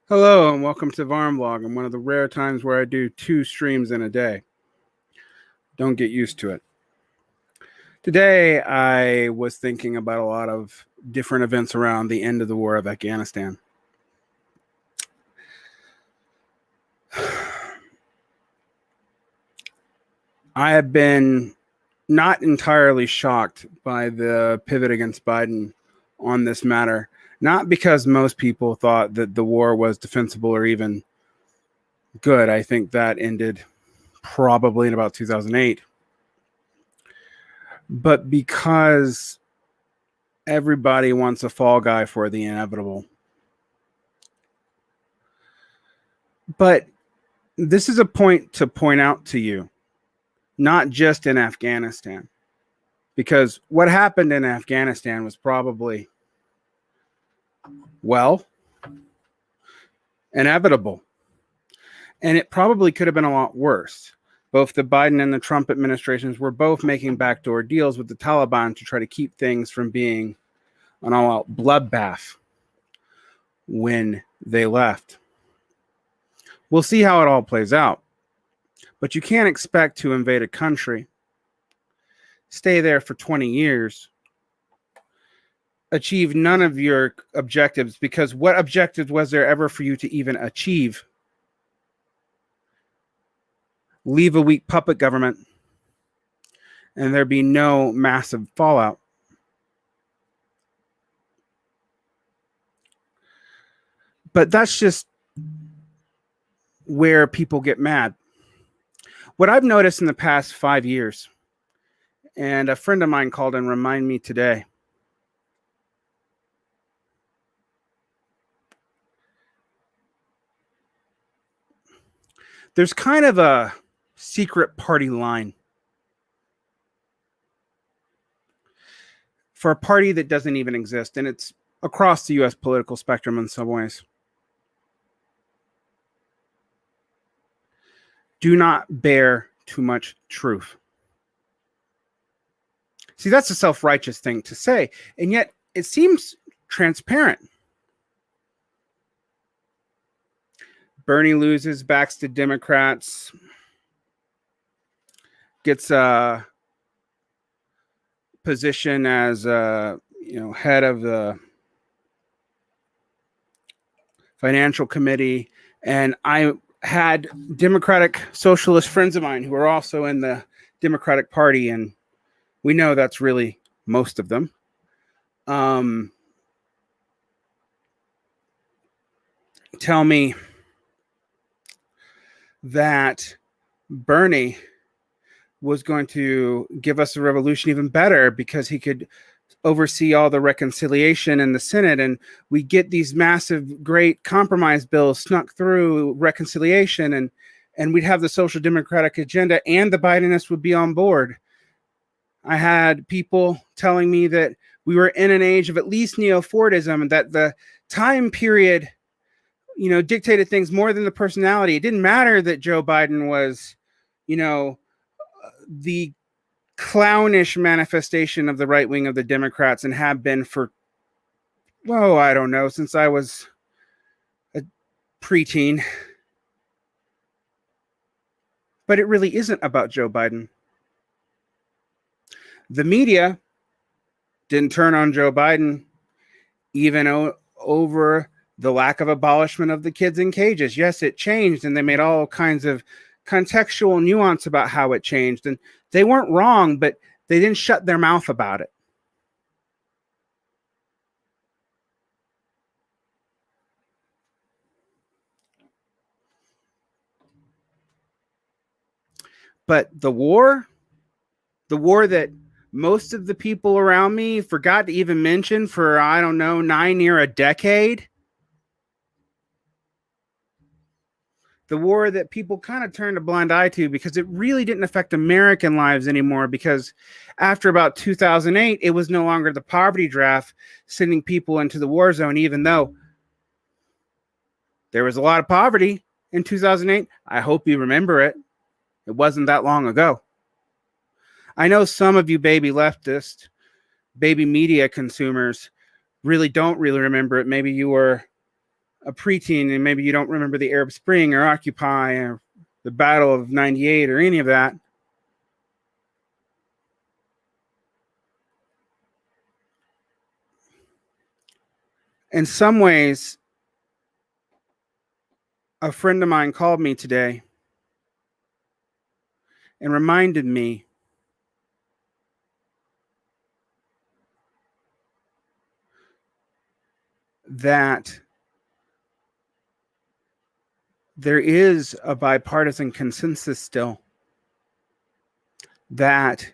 Hello and welcome to Varn Vlog. And one of the rare times where I do 2 streams in a day. Don't get used to it. Today I was thinking about a lot of different events around the end of the war of Afghanistan. I have been not entirely shocked by the pivot against Biden on this matter. Not because most people thought that the war was defensible or even good. I think that ended probably in about 2008. But because everybody wants a fall guy for the inevitable. But this is a point to point out to you, not just in Afghanistan. Because what happened in Afghanistan was probably, well, inevitable. And it probably could have been a lot worse. Both the Biden and the Trump administrations were both making backdoor deals with the Taliban to try to keep things from being an all-out bloodbath when they left. We'll see how it all plays out. But you can't expect to invade a country, stay there for 20 years, achieve none of your objectives, because what objectives was there ever for you to even achieve? Leave a weak puppet government, and there be no massive fallout. But that's just where people get mad. What I've noticed in the past 5 years, and a friend of mine called and reminded me today, there's kind of a secret party line for a party that doesn't even exist, and it's across the U.S. political spectrum in some ways. Do not bear too much truth. See, that's a self-righteous thing to say, and yet it seems transparent. Bernie loses, backs to Democrats, gets a position as head of the financial committee, and I had Democratic socialist friends of mine who are also in the Democratic Party, and we know that's really most of them. Tell me that Bernie was going to give us a revolution even better because he could oversee all the reconciliation in the Senate, and we get these massive, great compromise bills snuck through reconciliation, and we'd have the social democratic agenda, and the Bidenists would be on board. I had people telling me that we were in an age of at least neo-Fordism, and that the time period, dictated things more than the personality. It didn't matter that Joe Biden was, the clownish manifestation of the right wing of the Democrats and have been for, I don't know, since I was a preteen. But it really isn't about Joe Biden. The media didn't turn on Joe Biden even over the lack of abolishment of the kids in cages. Yes, it changed, and they made all kinds of contextual nuance about how it changed, and they weren't wrong, but they didn't shut their mouth about it. But the war that most of the people around me forgot to even mention for, 9 years, a decade, the war that people kind of turned a blind eye to because it really didn't affect American lives anymore, because after about 2008, it was no longer the poverty draft sending people into the war zone, even though there was a lot of poverty in 2008. I hope you remember it. It wasn't that long ago. I know some of you baby leftist, baby media consumers really don't remember it. Maybe you were a preteen and maybe you don't remember the Arab Spring or Occupy or the Battle of 98 or any of that. In some ways, a friend of mine called me today and reminded me that there is a bipartisan consensus still, that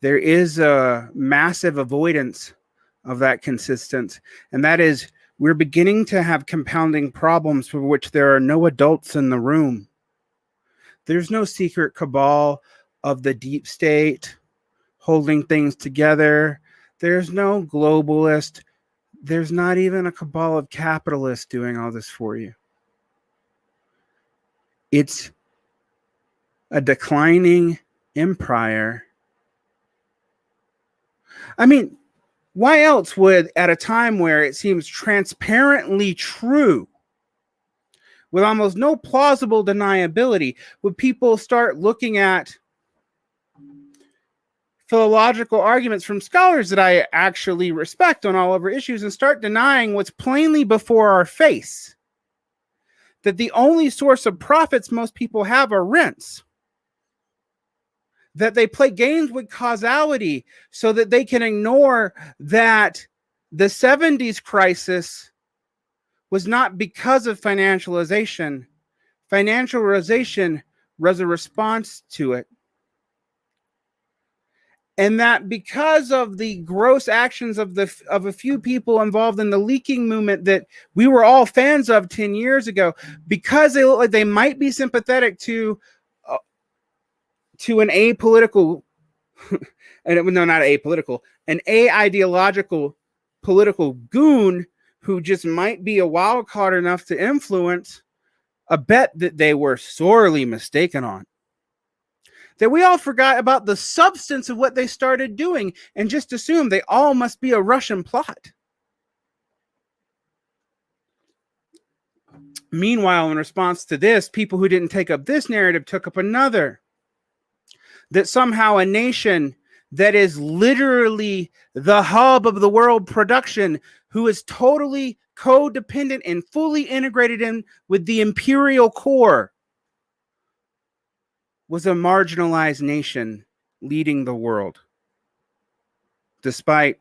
there is a massive avoidance of that consistent, and that is we're beginning to have compounding problems for which there are no adults in the room. There's no secret cabal of the deep state holding things together. There's no globalist. There's not even a cabal of capitalists doing all this for you. It's a declining empire. I mean, why else would, at a time where it seems transparently true, with almost no plausible deniability, would people start looking at philological arguments from scholars that I actually respect on all over issues and start denying what's plainly before our face? That the only source of profits most people have are rents. That they play games with causality so that they can ignore that the 70s crisis was not because of financialization. Financialization was a response to it. And that because of the gross actions of a few people involved in the leaking movement that we were all fans of 10 years ago, because they look like they might be sympathetic to an apolitical, no, not apolitical, an aideological political goon who just might be a wild card enough to influence a bet that they were sorely mistaken on. That we all forgot about the substance of what they started doing and just assumed they all must be a Russian plot. Meanwhile, in response to this, people who didn't take up this narrative took up another. That somehow a nation that is literally the hub of the world production, who is totally codependent and fully integrated in with the imperial core, was a marginalized nation leading the world, despite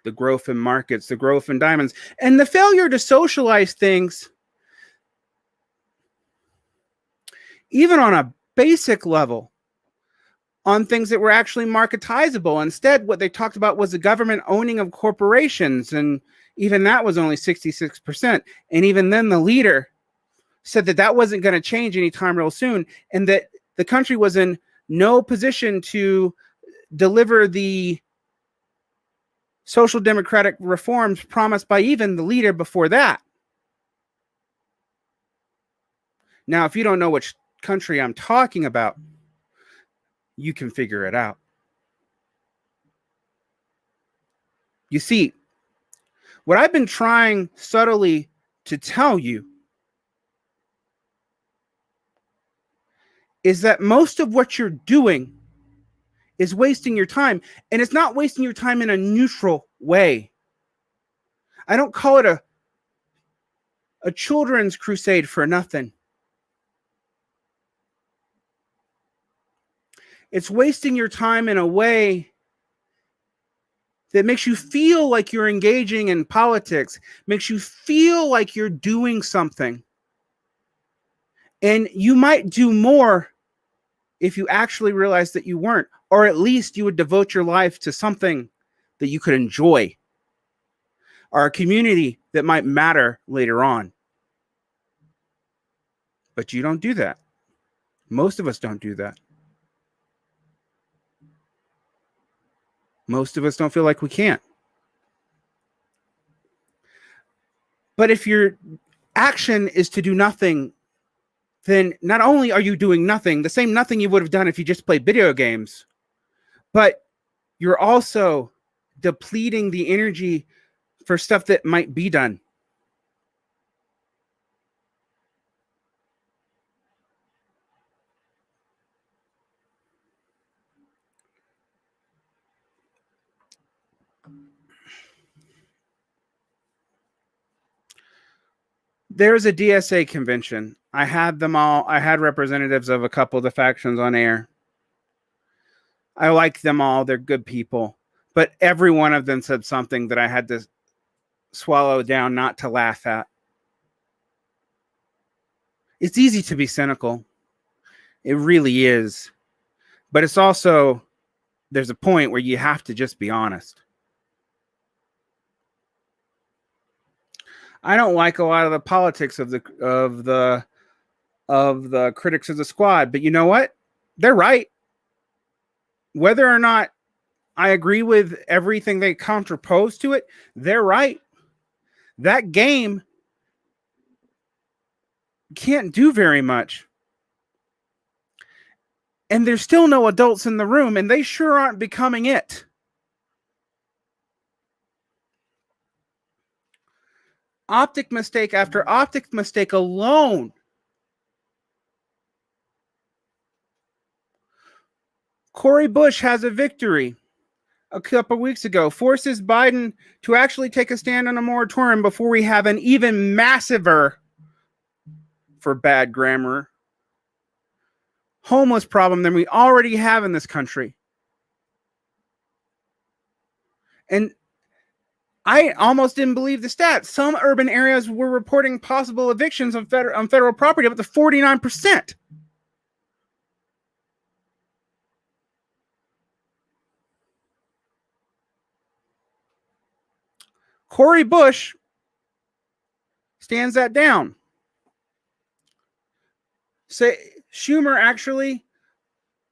the growth in markets, the growth in diamonds, and the failure to socialize things, even on a basic level, on things that were actually marketizable. Instead, what they talked about was the government owning of corporations, and even that was only 66%. And even then, the leader said that that wasn't going to change anytime real soon, and that the country was in no position to deliver the social democratic reforms promised by even the leader before that. Now, if you don't know which country I'm talking about, you can figure it out. You see, what I've been trying subtly to tell you is that most of what you're doing is wasting your time, and it's not wasting your time in a neutral way. I don't call it a children's crusade for nothing. It's wasting your time in a way that makes you feel like you're engaging in politics, makes you feel like you're doing something. And you might do more if you actually realize that you weren't, or at least you would devote your life to something that you could enjoy, or a community that might matter later on. But you don't do that. Most of us don't do that. Most of us don't feel like we can't. But if your action is to do nothing, then not only are you doing nothing, the same nothing you would have done if you just played video games, but you're also depleting the energy for stuff that might be done. There's a DSA convention. I had them all. I had representatives of a couple of the factions on air. I like them all. They're good people. But every one of them said something that I had to swallow down, not to laugh at. It's easy to be cynical. It really is. But it's also, there's a point where you have to just be honest. I don't like a lot of the politics of the critics of the squad, but you know what? They're right. Whether or not I agree with everything they contrapose to it, they're right. That game can't do very much. And there's still no adults in the room, and they sure aren't becoming it. Optic mistake after optic mistake alone. Cory Bush has a victory a couple weeks ago, forces Biden to actually take a stand on a moratorium before we have an even massiver, for bad grammar, homeless problem than we already have in this country. And I almost didn't believe the stats. Some urban areas were reporting possible evictions on federal property up to 49%. Cory Bush stands that down. Schumer actually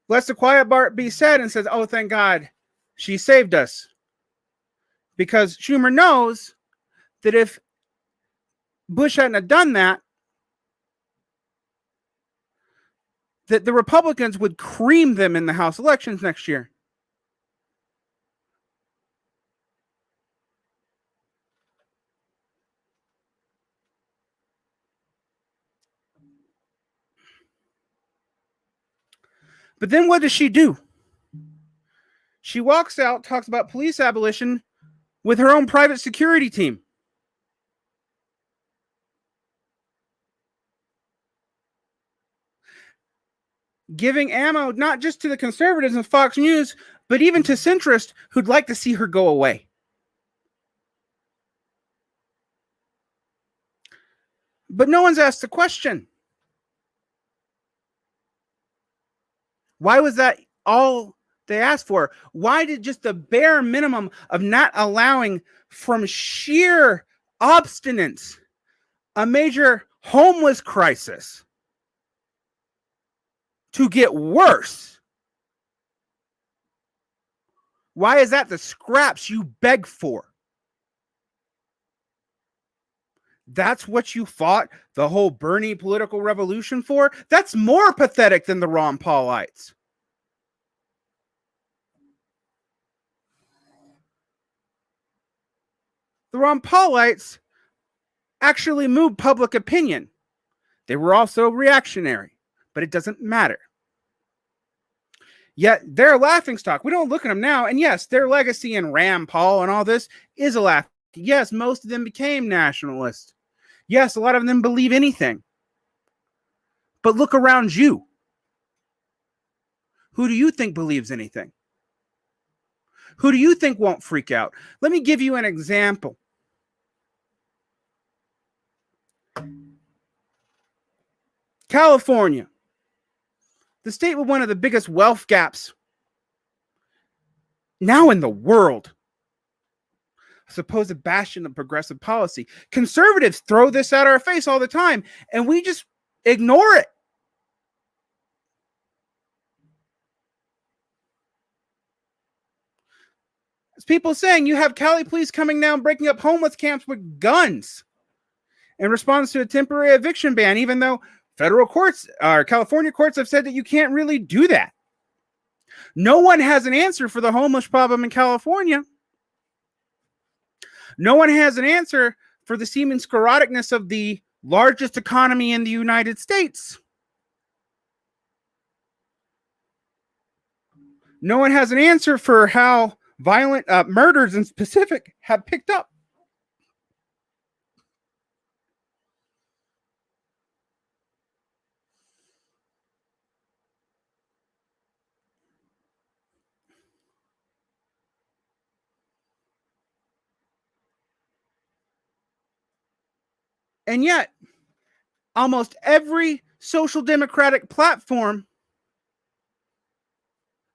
lets the quiet part be said and says, oh, thank God, she saved us. Because Schumer knows that if Bush hadn't have done that, that the Republicans would cream them in the House elections next year. But then what does she do? She walks out, talks about police abolition with her own private security team. Giving ammo not just to the conservatives and Fox News, but even to centrists who'd like to see her go away. But no one's asked the question. Why was that all they asked for? Why did just the bare minimum of not allowing, from sheer obstinance, a major homeless crisis to get worse? Why is that the scraps you beg for? That's what you fought the whole Bernie political revolution for? That's more pathetic than the Ron Paulites. The Ron Paulites actually moved public opinion. They were also reactionary, but it doesn't matter. Yet they're a laughingstock. We don't look at them now. And yes, their legacy in Rand Paul and all this is a laugh. Yes, most of them became nationalists. Yes, a lot of them believe anything. But look around you. Who do you think believes anything? Who do you think won't freak out? Let me give you an example. California, the state with one of the biggest wealth gaps now in the world. A supposed bastion of progressive policy. Conservatives throw this at our face all the time, and we just ignore it. It's people saying you have Cali police coming down, breaking up homeless camps with guns in response to a temporary eviction ban, even though federal courts or California courts have said that you can't really do that. No one has an answer for the homeless problem in California. No one has an answer for the seeming scleroticness of the largest economy in the United States. No one has an answer for how violent murders in specific have picked up. And yet, almost every social democratic platform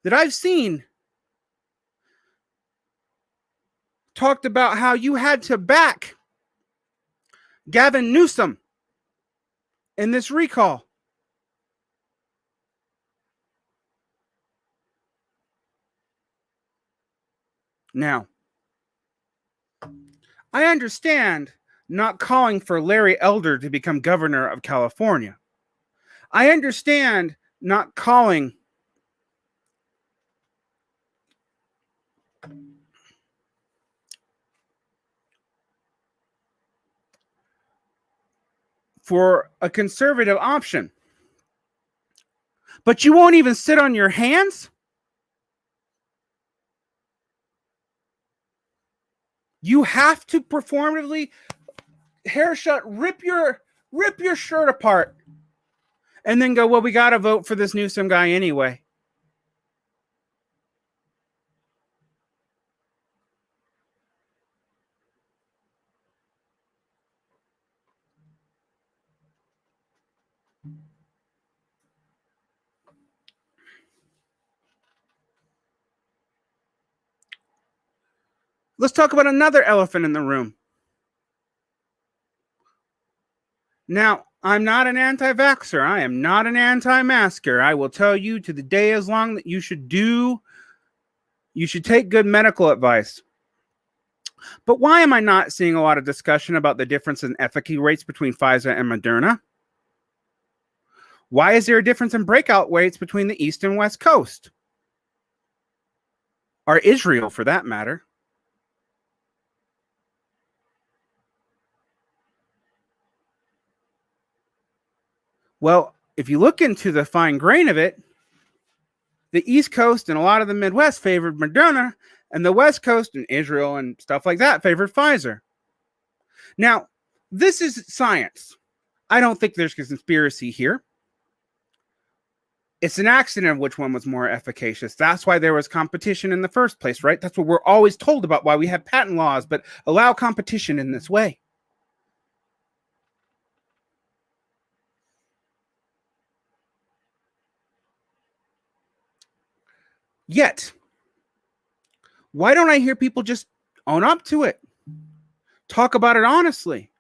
that I've seen talked about how you had to back Gavin Newsom in this recall. Now, I understand not calling for Larry Elder to become governor of California. I understand not calling for a conservative option. But you won't even sit on your hands? You have to performatively hair shut, rip your shirt apart, and then go, well, we got to vote for this Newsom guy anyway. Let's talk about another elephant in the room. Now, I'm not an anti-vaxxer. I am not an anti-masker. I will tell you to the day as long that you should take good medical advice. But why am I not seeing a lot of discussion about the difference in efficacy rates between Pfizer and Moderna? Why is there a difference in breakout rates between the East and West Coast? Or Israel, for that matter? Well, if you look into the fine grain of it, the East Coast and a lot of the Midwest favored Moderna, and the West Coast and Israel and stuff like that favored Pfizer. Now, this is science. I don't think there's a conspiracy here. It's an accident of which one was more efficacious. That's why there was competition in the first place, right? That's what we're always told about, why we have patent laws, but allow competition in this way. Yet, why don't I hear people just own up to it? Talk about it honestly.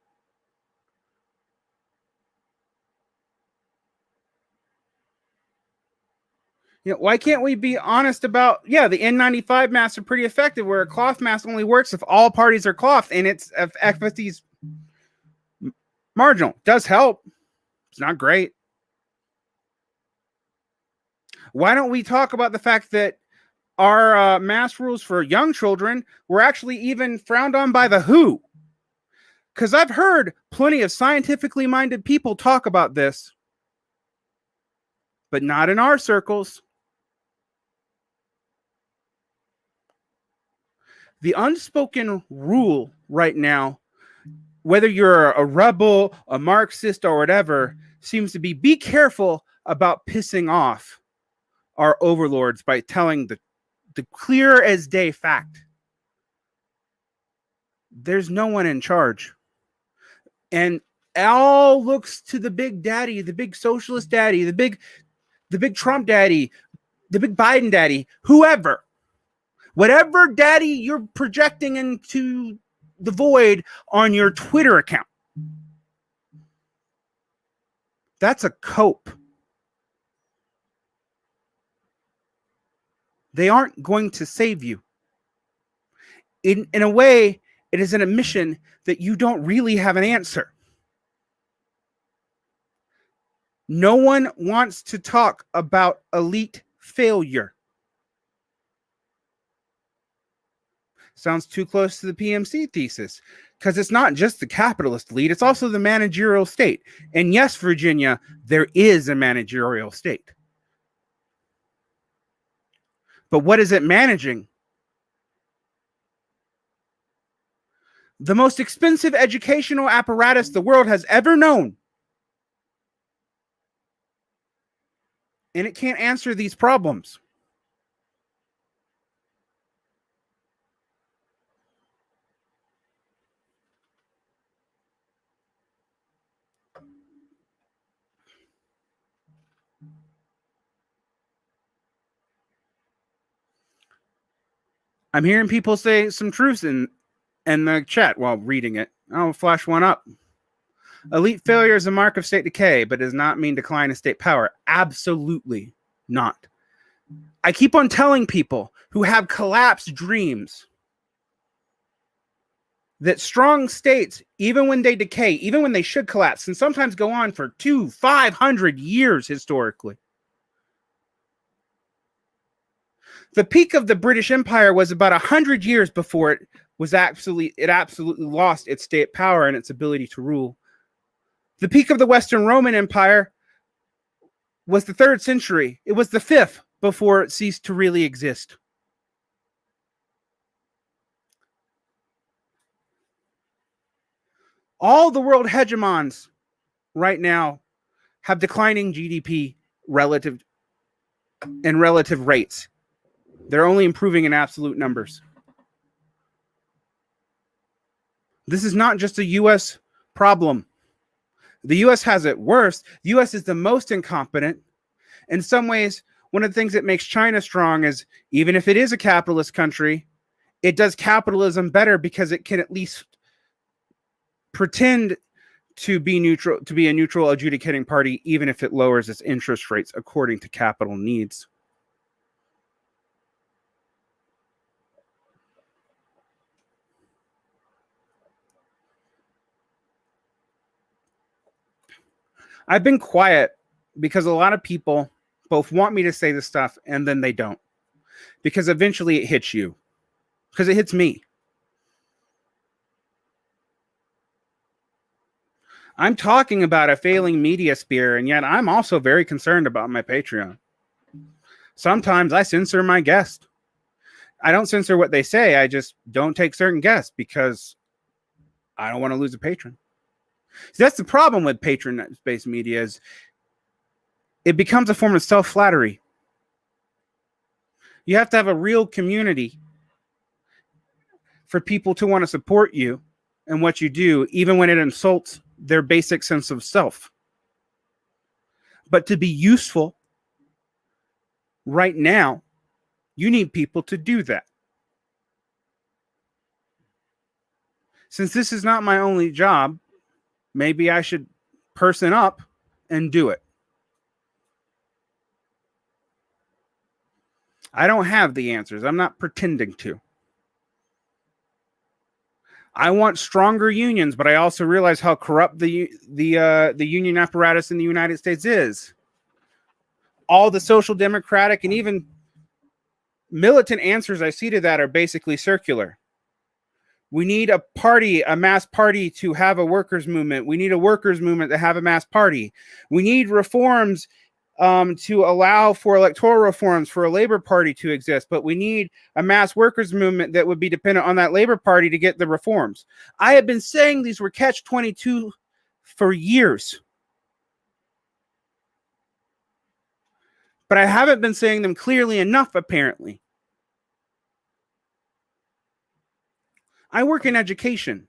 Why can't we be honest about, the N95 masks are pretty effective, where a cloth mask only works if all parties are clothed, and its efficacy is marginal. It does help. It's not great. Why don't we talk about the fact that our mask rules for young children were actually even frowned on by the WHO? Because I've heard plenty of scientifically minded people talk about this, but not in our circles. The unspoken rule right now, whether you're a rebel, a Marxist, or whatever, seems to be careful about pissing off our overlords by telling the clear as day fact. There's no one in charge. And all looks to the big daddy, the big socialist daddy, the big Trump daddy, the big Biden daddy, whoever. Whatever daddy you're projecting into the void on your Twitter account. That's a cope. They aren't going to save you. In a way, it is an admission that you don't really have an answer. No one wants to talk about elite failure. Sounds too close to the PMC thesis, because it's not just the capitalist elite, it's also the managerial state. And yes, Virginia, there is a managerial state. But what is it managing? the most expensive educational apparatus the world has ever known. And it can't answer these problems. I'm hearing people say some truths in the chat while reading it. I'll flash one up. Elite failure is a mark of state decay, but does not mean decline in state power. Absolutely not. I keep on telling people who have collapsed dreams that strong states, even when they decay, even when they should collapse, and sometimes go on for 500 years historically. The peak of the British Empire was about 100 years before it absolutely lost its state power and its ability to rule. The peak of the Western Roman Empire was the 3rd century. It was the 5th before it ceased to really exist. All the world hegemons right now have declining GDP relative rates. They're only improving in absolute numbers. This is not just a US problem. The US has it worse. The US is the most incompetent. In some ways, one of the things that makes China strong is, even if it is a capitalist country, it does capitalism better because it can at least pretend to be neutral, to be a neutral adjudicating party, even if it lowers its interest rates according to capital needs. I've been quiet because a lot of people both want me to say this stuff and then they don't, because eventually it hits you, because it hits me. I'm talking about a failing media sphere, and yet I'm also very concerned about my Patreon. Sometimes I censor my guests. I don't censor what they say. I just don't take certain guests because I don't want to lose a patron. So that's the problem with patron-based media, is it becomes a form of self-flattery. You have to have a real community for people to want to support you and what you do, even when it insults their basic sense of self. But to be useful right now, you need people to do that. Since this is not my only job, maybe I should person up and do it. I don't have the answers. I'm not pretending to. I want stronger unions, but I also realize how corrupt the union apparatus in the United States is. All the social democratic and even militant answers I see to that are basically circular. We need a party, a mass party, to have a workers' movement. We need a workers' movement to have a mass party. We need reforms to allow for electoral reforms for a labor party to exist, but we need a mass workers' movement that would be dependent on that labor party to get the reforms. I have been saying these were catch-22 for years, but I haven't been saying them clearly enough, apparently. I work in education.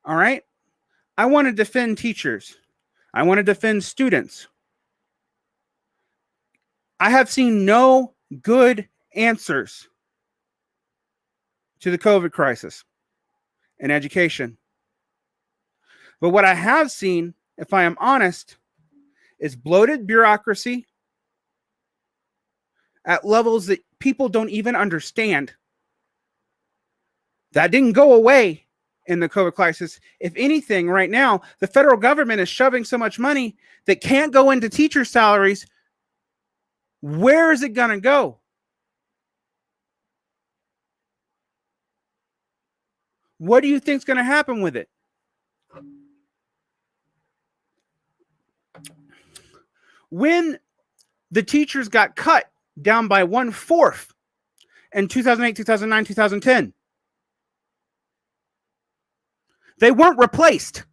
All right? I want to defend teachers. I want to defend students. I have seen no good answers to the COVID crisis in education. But what I have seen, if I am honest, is bloated bureaucracy at levels that people don't even understand. That didn't go away in the COVID crisis. If anything, right now, the federal government is shoving so much money that can't go into teacher salaries. Where is it going to go? What do you think is going to happen with it? When the teachers got cut down by 1/4 in 2008, 2009, 2010, They weren't replaced.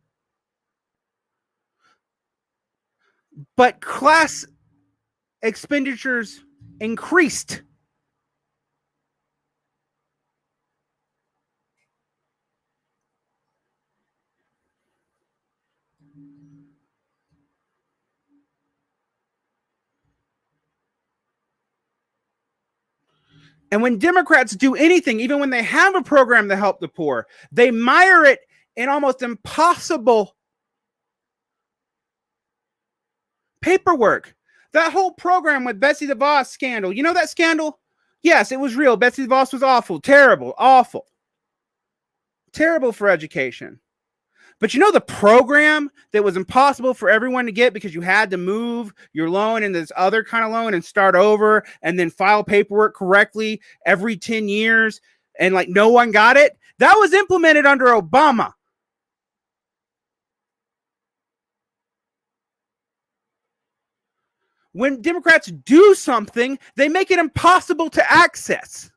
But class expenditures increased. And when Democrats do anything, even when they have a program to help the poor, they mire it in almost impossible paperwork. That whole program with Betsy DeVos scandal, you know that scandal? Yes, it was real. Betsy DeVos was awful, terrible, awful, terrible for education. But you know the program that was impossible for everyone to get because you had to move your loan into this other kind of loan and start over and then file paperwork correctly every 10 years and like no one got it? That was implemented under Obama. When Democrats do something, they make it impossible to access.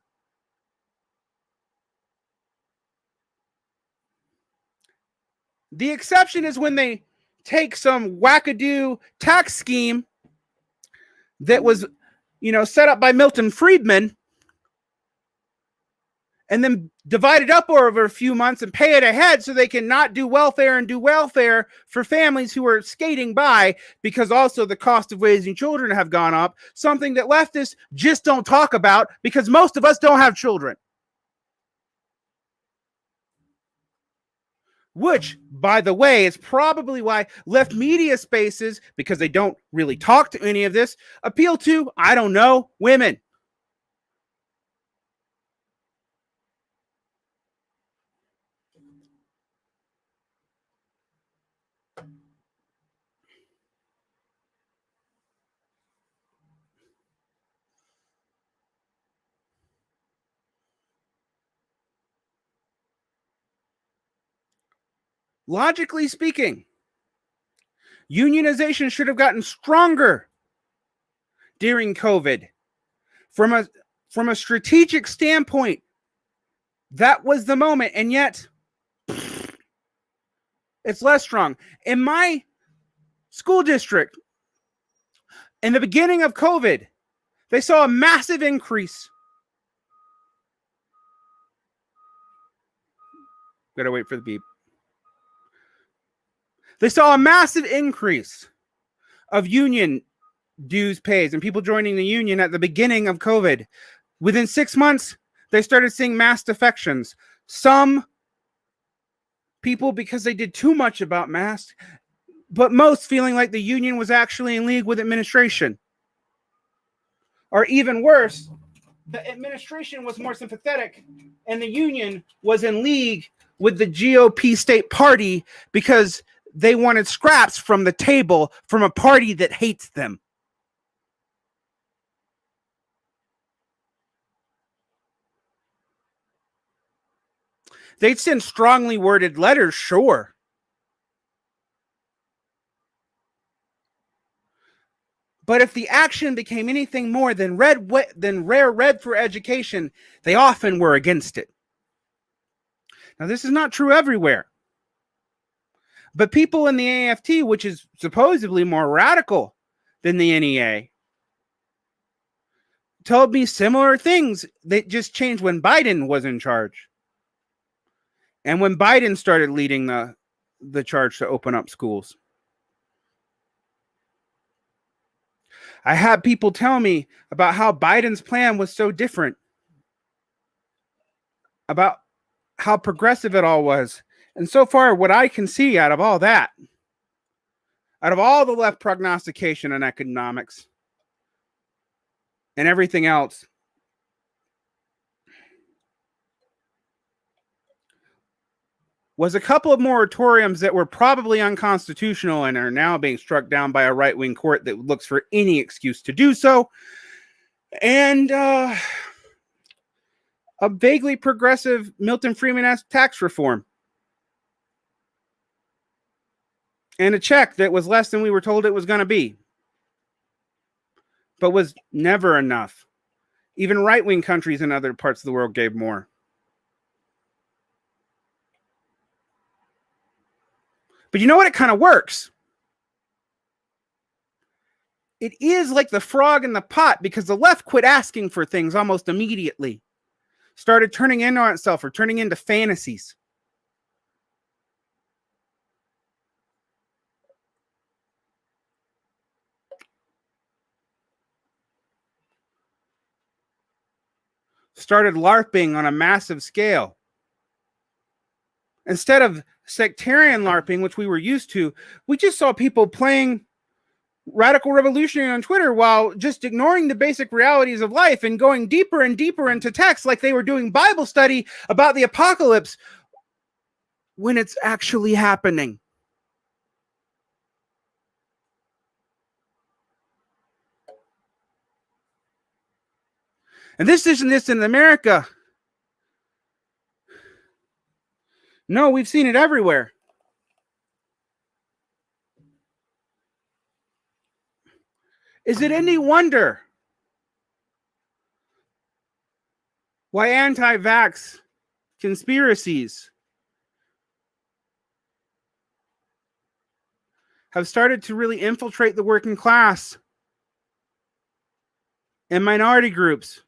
The exception is when they take some wackadoo tax scheme that was, set up by Milton Friedman and then divide it up over a few months and pay it ahead so they can not do welfare and do welfare for families who are skating by because also the cost of raising children have gone up, something that leftists just don't talk about because most of us don't have children. Which, by the way, is probably why left media spaces, because they don't really talk to any of this, appeal to, I don't know, women. Logically speaking, unionization should have gotten stronger during COVID. From a strategic standpoint, that was the moment, and yet it's less strong. In my school district, in the beginning of COVID, they saw a massive increase. Gotta wait for the beep. They saw a massive increase of union dues pays and people joining the union at the beginning of COVID. Within 6 months, they started seeing mass defections. Some people because they did too much about masks, but most feeling like the union was actually in league with administration. Or even worse, the administration was more sympathetic and the union was in league with the GOP state party because they wanted scraps from the table from a party that hates them. They'd send strongly worded letters, sure. But if the action became anything more than rare red for education, they often were against it. Now, this is not true everywhere. But people in the AFT, which is supposedly more radical than the NEA, told me similar things that just changed when Biden was in charge. And when Biden started leading the charge to open up schools. I had people tell me about how Biden's plan was so different, about how progressive it all was. And so far, what I can see out of all that, out of all the left prognostication and economics and everything else, was a couple of moratoriums that were probably unconstitutional and are now being struck down by a right-wing court that looks for any excuse to do so. And a vaguely progressive Milton Friedman-esque tax reform. And a check that was less than we were told it was going to be. But was never enough. Even right-wing countries in other parts of the world gave more. But you know what? It kind of works. It is like the frog in the pot, because the left quit asking for things almost immediately. Started turning in on itself, or turning into fantasies. Started LARPing on a massive scale. Instead of sectarian LARPing, which we were used to, we just saw people playing radical revolutionary on Twitter while just ignoring the basic realities of life and going deeper and deeper into text like they were doing Bible study about the apocalypse when it's actually happening. And this isn't this in America. No, we've seen it everywhere. Is it any wonder why anti-vax conspiracies have started to really infiltrate the working class and minority groups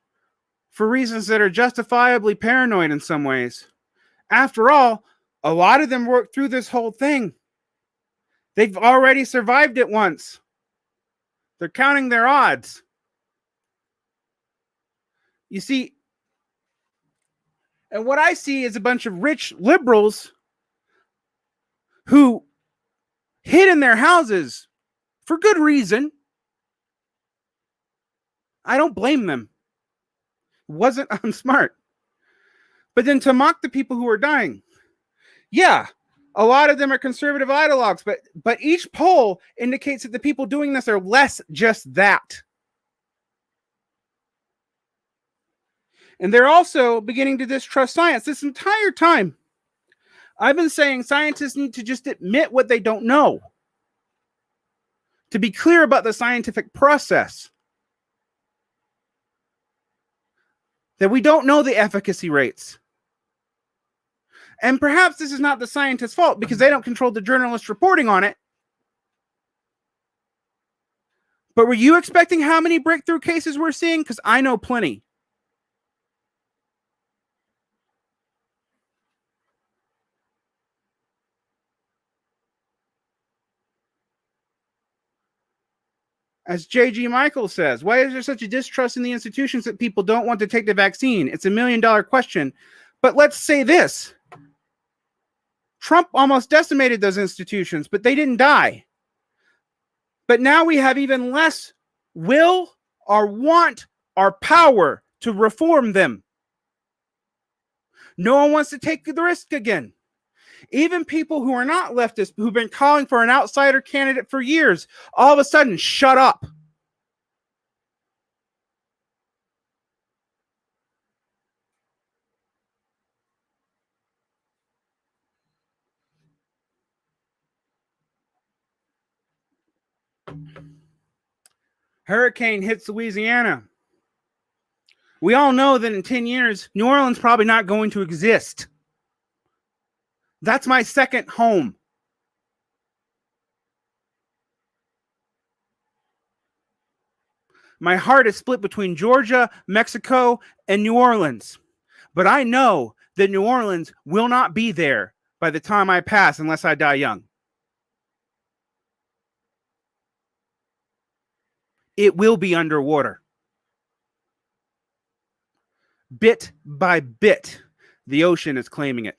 for reasons that are justifiably paranoid in some ways? After all, a lot of them worked through this whole thing. They've already survived it once. They're counting their odds. You see, and what I see is a bunch of rich liberals who hid in their houses for good reason. I don't blame them. It wasn't unsmart. But then to mock the people who are dying. Yeah, a lot of them are conservative ideologues, but each poll indicates that the people doing this are less just that. And they're also beginning to distrust science. This entire time, I've been saying scientists need to just admit what they don't know, to be clear about the scientific process, that we don't know the efficacy rates. And perhaps this is not the scientists' fault because they don't control the journalists reporting on it. But were you expecting how many breakthrough cases we're seeing? Because I know plenty. As J.G. Michael says, why is there such a distrust in the institutions that people don't want to take the vaccine? It's $1 million question. But let's say this. Trump almost decimated those institutions, but they didn't die. But now we have even less will or want or power to reform them. No one wants to take the risk again. Even people who are not leftists, who've been calling for an outsider candidate for years, all of a sudden shut up. Hurricane hits Louisiana. We all know that in 10 years, New Orleans probably not going to exist. That's my second home. My heart is split between Georgia, Mexico, and New Orleans. But I know that New Orleans will not be there by the time I pass unless I die young. It will be underwater. Bit by bit, the ocean is claiming it.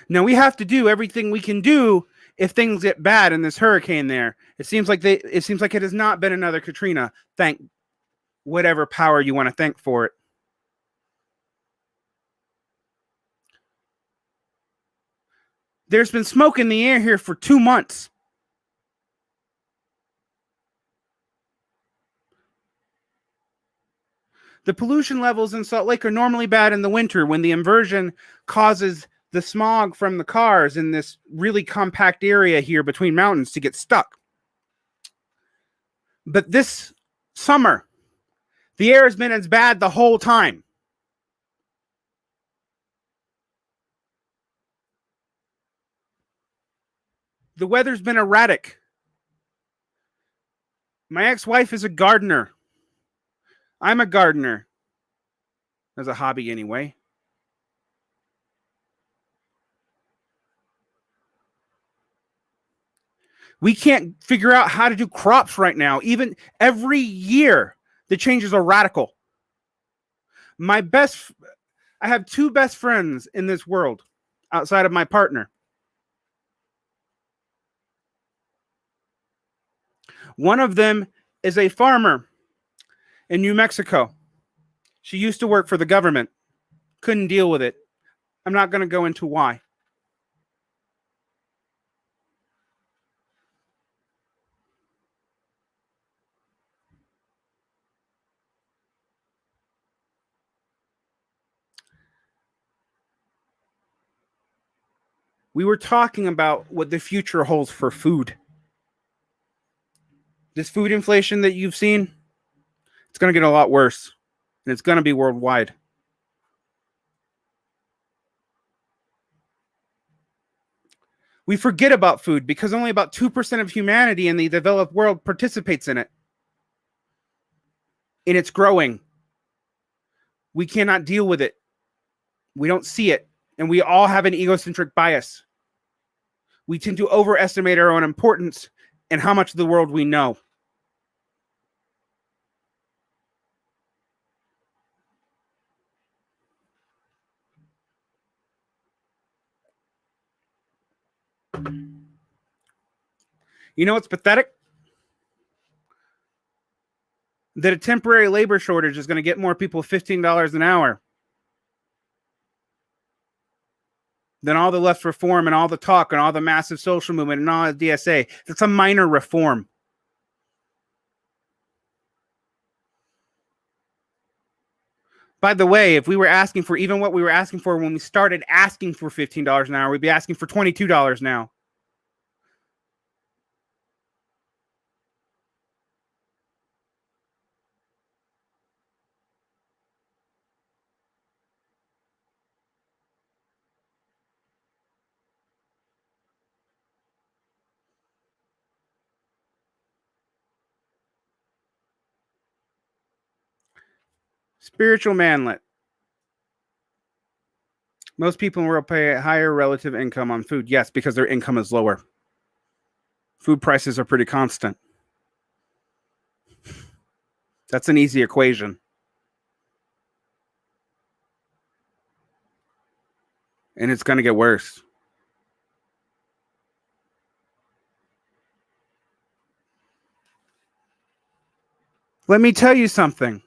Now we have to do everything we can do if things get bad in this hurricane there. It seems like it has not been another Katrina. Thank whatever power you want to thank for it. There's been smoke in the air here for 2 months. The pollution levels in Salt Lake are normally bad in the winter when the inversion causes the smog from the cars in this really compact area here between mountains to get stuck. But this summer, the air has been as bad the whole time. The weather's been erratic. My ex-wife is a gardener. I'm a gardener. As a hobby, anyway. We can't figure out how to do crops right now. Even every year, the changes are radical. I have two best friends in this world outside of my partner. One of them is a farmer in New Mexico. She used to work for the government. Couldn't deal with it. I'm not going to go into why. We were talking about what the future holds for food. This food inflation that you've seen, it's going to get a lot worse, and it's going to be worldwide. We forget about food because only about 2% of humanity in the developed world participates in it. And it's growing. We cannot deal with it. We don't see it. And we all have an egocentric bias. We tend to overestimate our own importance and how much of the world we know. You know what's pathetic? That a temporary labor shortage is going to get more people $15 an hour than all the left reform and all the talk and all the massive social movement and all the DSA. That's a minor reform. By the way, if we were asking for even what we were asking for when we started asking for $15 an hour, we'd be asking for $22 now. Spiritual manlet. Most people will pay a higher relative income on food. Yes, because their income is lower. Food prices are pretty constant. That's an easy equation. And it's going to get worse. Let me tell you something.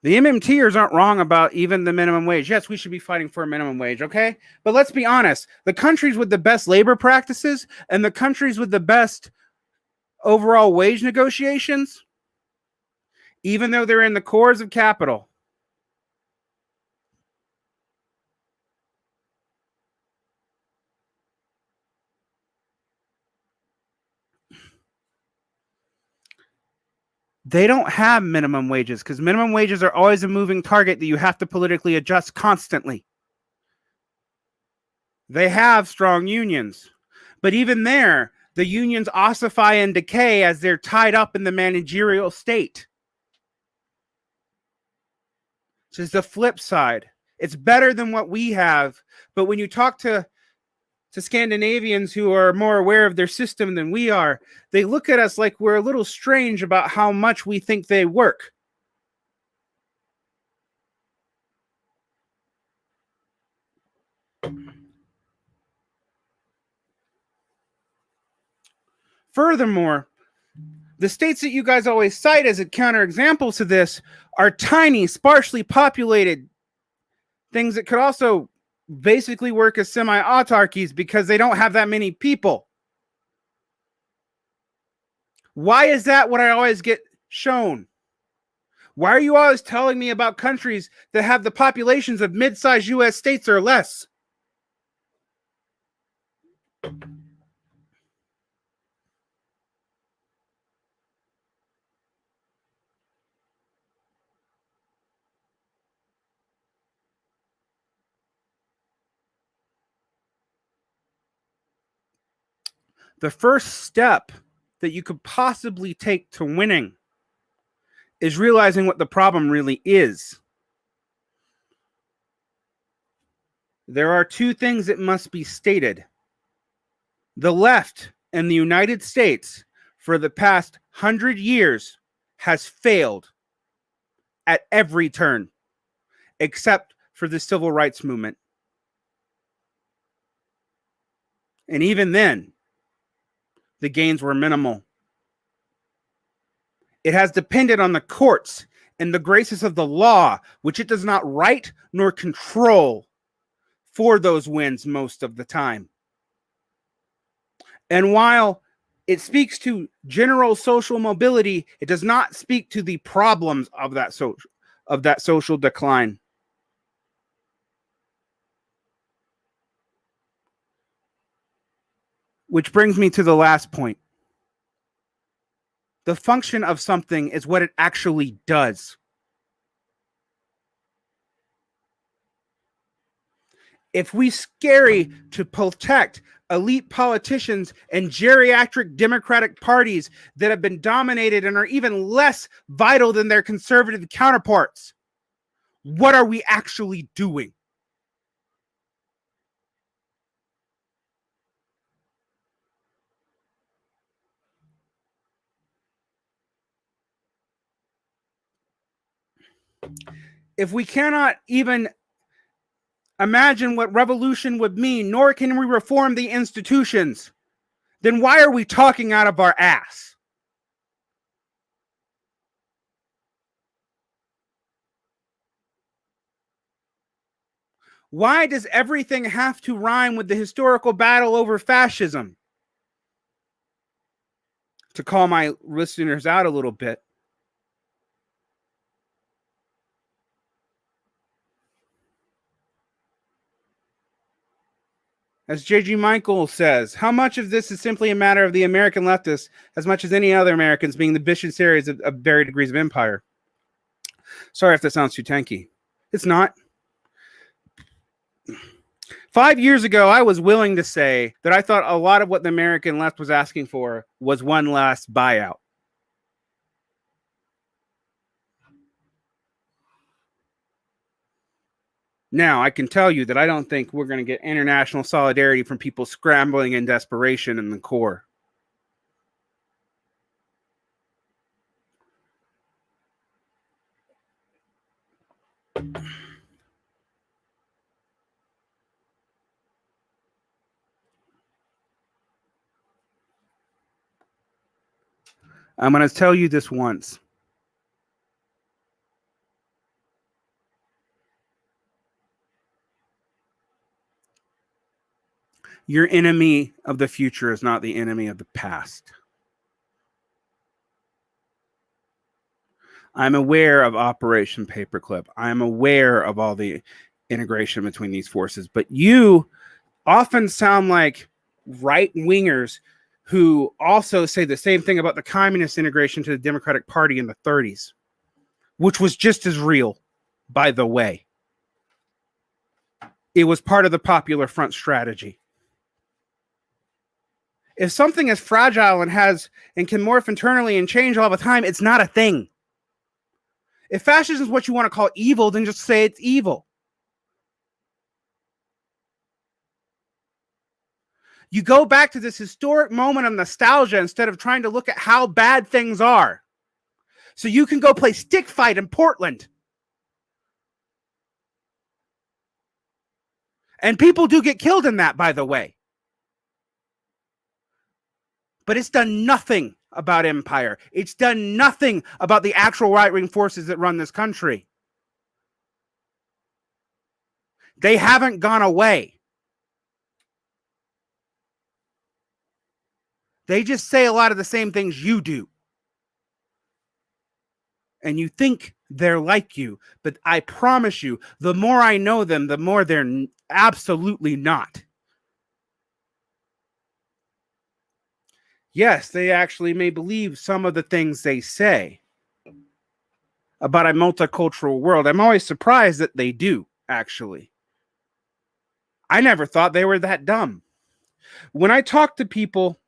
The MMTers aren't wrong about even the minimum wage. Yes, we should be fighting for a minimum wage, okay? But let's be honest. The countries with the best labor practices and the countries with the best overall wage negotiations, even though they're in the cores of capital, they don't have minimum wages because minimum wages are always a moving target that you have to politically adjust constantly. They have strong unions, but even there, the unions ossify and decay as they're tied up in the managerial state. So it's the flip side. It's better than what we have, but when you talk to Scandinavians who are more aware of their system than we are, they look at us like we're a little strange about how much we think they work. Furthermore, the states that you guys always cite as a counterexample to this are tiny, sparsely populated things that could also basically work as semi-autarkies because they don't have that many people. Why is that what I always get shown? Why are you always telling me about countries that have the populations of mid-sized US states or less? The first step that you could possibly take to winning is realizing what the problem really is. There are two things that must be stated. The left in the United States for the past 100 years has failed at every turn, except for the civil rights movement. And even then, the gains were minimal. It has depended on the courts and the graces of the law, which it does not write nor control, for those wins most of the time. And while it speaks to general social mobility, it does not speak to the problems of that social decline. Which brings me to the last point. The function of something is what it actually does. If we scary to protect elite politicians and geriatric Democratic parties that have been dominated and are even less vital than their conservative counterparts, what are we actually doing? If we cannot even imagine what revolution would mean, nor can we reform the institutions, then why are we talking out of our ass? Why does everything have to rhyme with the historical battle over fascism? To call my listeners out a little bit, as J.G. Michael says, how much of this is simply a matter of the American leftists, as much as any other Americans being the vicious series of varied degrees of empire? Sorry if that sounds too tanky. It's not. 5 years ago, I was willing to say that I thought a lot of what the American left was asking for was one last buyout. Now, I can tell you that I don't think we're going to get international solidarity from people scrambling in desperation in the core. I'm going to tell you this once. Your enemy of the future is not the enemy of the past. I'm aware of Operation Paperclip. I'm aware of all the integration between these forces, but you often sound like right-wingers who also say the same thing about the communist integration to the Democratic Party in the 30s, which was just as real, by the way. It was part of the Popular Front strategy. If something is fragile and can morph internally and change all the time, it's not a thing. If fascism is what you want to call evil, then just say it's evil. You go back to this historic moment of nostalgia instead of trying to look at how bad things are. So you can go play stick fight in Portland. And people do get killed in that, by the way. But it's done nothing about empire. It's done nothing about the actual right-wing forces that run this country. They haven't gone away. They just say a lot of the same things you do. And you think they're like you. But I promise you, the more I know them, the more they're absolutely not. Yes, they actually may believe some of the things they say about a multicultural world. I'm always surprised that they do, actually. I never thought they were that dumb. When I talk to people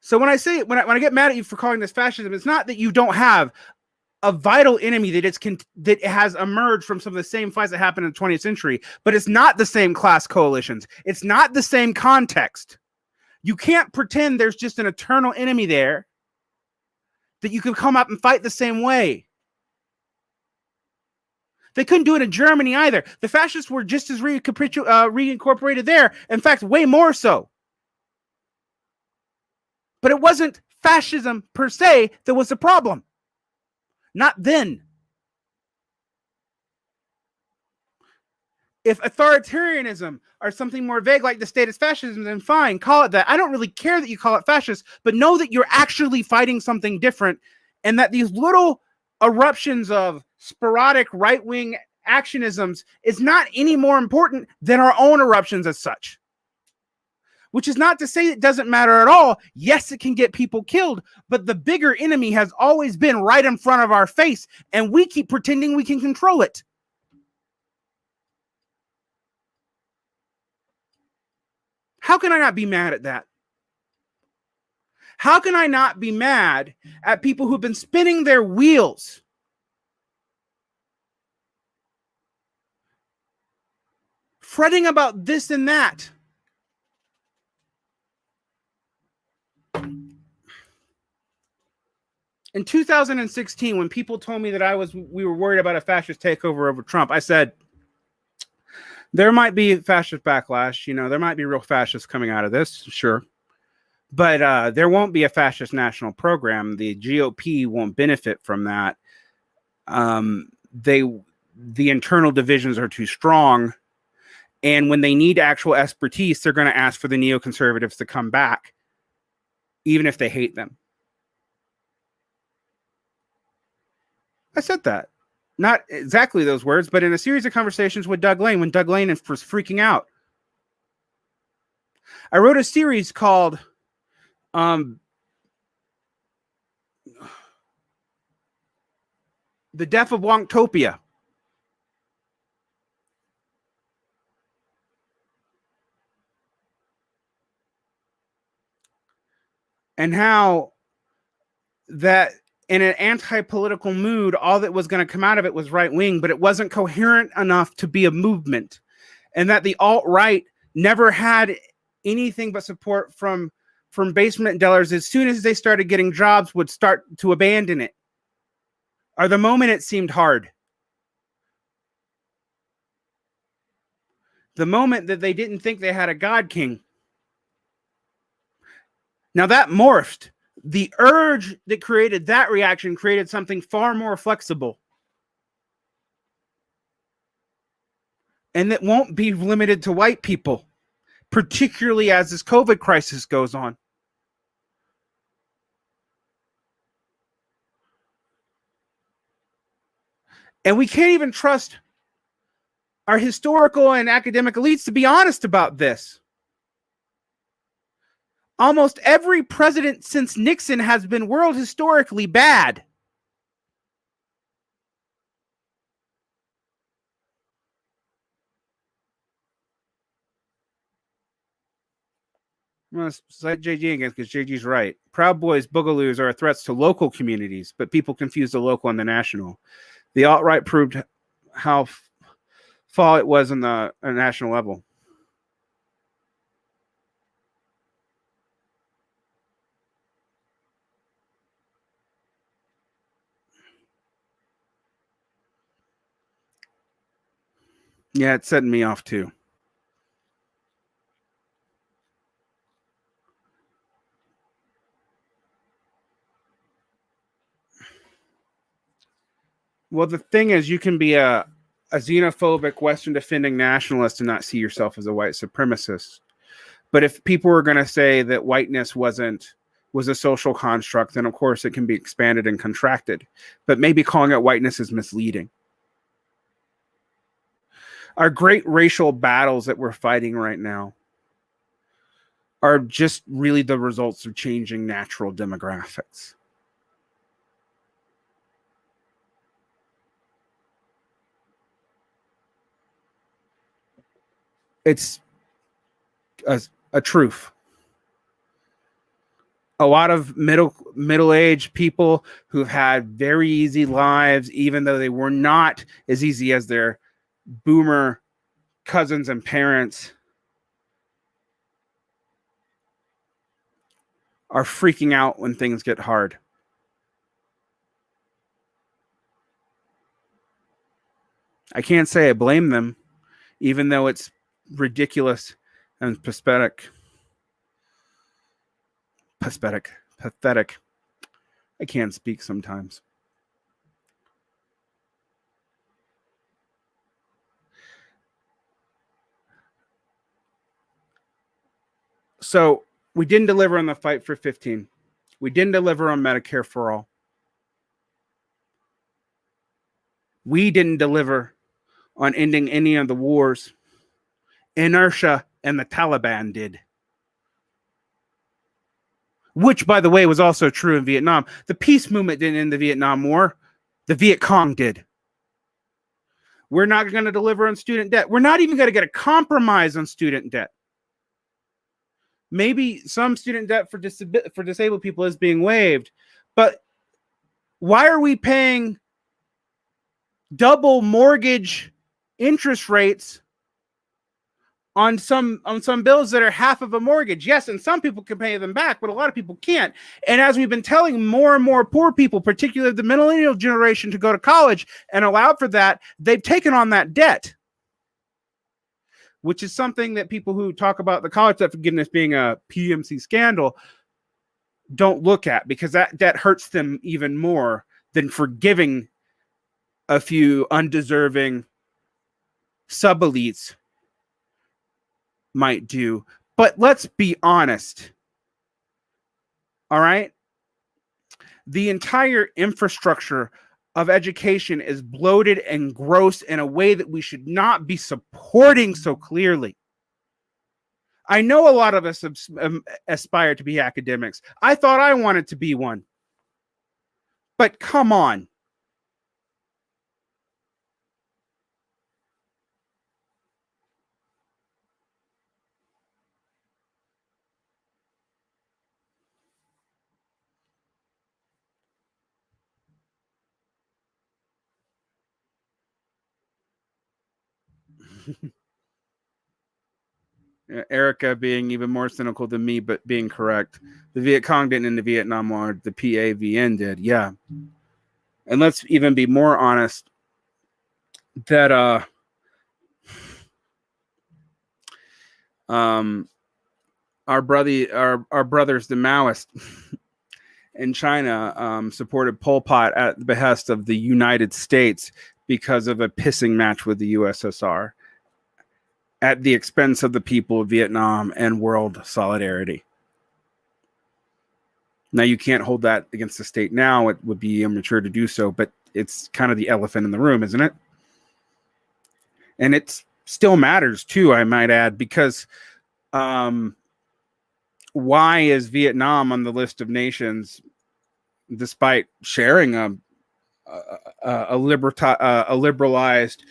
So when I get mad at you for calling this fascism, it's not that you don't have a vital enemy that has emerged from some of the same fights that happened in the 20th century, but it's not the same class coalitions. It's not the same context. You can't pretend there's just an eternal enemy there that you can come up and fight the same way. They couldn't do it in Germany either. The fascists were just as reincorporated there. In fact, way more so. But it wasn't fascism per se that was the problem. Not then. If authoritarianism or something more vague like the status fascism, then fine, call it that. I don't really care that you call it fascist, but know that you're actually fighting something different, and that these little eruptions of sporadic right-wing actionisms is not any more important than our own eruptions as such. Which is not to say it doesn't matter at all. Yes, it can get people killed, but the bigger enemy has always been right in front of our face, and we keep pretending we can control it. How can I not be mad at that? How can I not be mad at people who've been spinning their wheels fretting about this and that? In 2016, when people told me that we were worried about a fascist takeover over Trump, I said, there might be fascist backlash. You know, there might be real fascists coming out of this, sure. But there won't be a fascist national program. The GOP won't benefit from that. The internal divisions are too strong. And when they need actual expertise, they're going to ask for the neoconservatives to come back, even if they hate them. I said that. Not exactly those words, but in a series of conversations with Doug Lane, when Doug Lane was freaking out. I wrote a series called The Death of Wonktopia. And how that in an anti-political mood, all that was going to come out of it was right wing, but it wasn't coherent enough to be a movement. And that the alt-right never had anything but support from basement dwellers. As soon as they started getting jobs, would start to abandon it. Or the moment it seemed hard. The moment that they didn't think they had a God King. Now that morphed. The urge that created that reaction created something far more flexible. And that won't be limited to white people, particularly as this COVID crisis goes on. And we can't even trust our historical and academic elites to be honest about this. Almost every president since Nixon has been world historically bad. I'm going to cite JG again because JG's right. Proud Boys, Boogaloos are threats to local communities, but people confuse the local and the national. The alt-right proved how far it was on the national level. Yeah, it's setting me off too. Well, the thing is, you can be a xenophobic, Western defending nationalist and not see yourself as a white supremacist. But if people were going to say that whiteness was a social construct, then of course it can be expanded and contracted. But maybe calling it whiteness is misleading. Our great racial battles that we're fighting right now are just really the results of changing natural demographics. It's a truth. a lot of middle-aged people who've had very easy lives, even though they were not as easy as their boomer cousins and parents, are freaking out when things get hard. I can't say I blame them, even though it's ridiculous and pathetic. Pathetic. I can't speak sometimes. So we didn't deliver on the fight for 15. We didn't deliver on Medicare for all. We didn't deliver on ending any of the wars. Inertia and the Taliban did. Which, by the way, was also true in Vietnam. The peace movement didn't end the Vietnam War. The Viet Cong did. We're not going to deliver on student debt. We're not even going to get a compromise on student debt. Maybe some student debt for disabled people is being waived, but why are we paying double mortgage interest rates on some bills that are half of a mortgage? Yes, and some people can pay them back, but a lot of people can't. And as we've been telling more and more poor people, particularly the millennial generation, to go to college and allow for that, they've taken on that debt, which is something that people who talk about the college debt forgiveness being a PMC scandal don't look at, because that debt hurts them even more than forgiving a few undeserving sub-elites might do. But let's be honest. All right? The entire infrastructure of education is bloated and gross in a way that we should not be supporting so clearly. I know a lot of us aspire to be academics. I thought I wanted to be one. But come on. Erica being even more cynical than me, but being correct. The Viet Cong didn't in the Vietnam War. The PAVN did. Yeah. And let's even be more honest that our brothers, the Maoists in China, supported Pol Pot at the behest of the United States because of a pissing match with the USSR at the expense of the people of Vietnam and world solidarity. Now, you can't hold that against the state now. It would be immature to do so, but it's kind of the elephant in the room, isn't it? And it still matters, too, I might add, because why is Vietnam on the list of nations, despite sharing a liberalized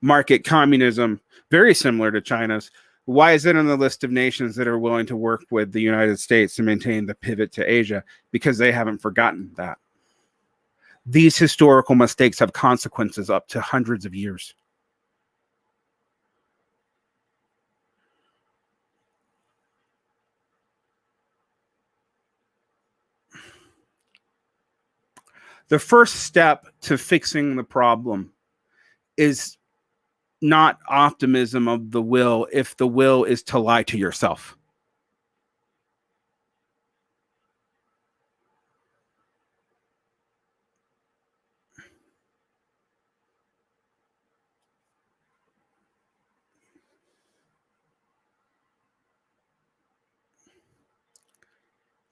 market communism very similar to China's? Why is it on the list of nations that are willing to work with the United States to maintain the pivot to Asia? Because they haven't forgotten that. These historical mistakes have consequences up to hundreds of years. The first step to fixing the problem is not optimism of the will if the will is to lie to yourself.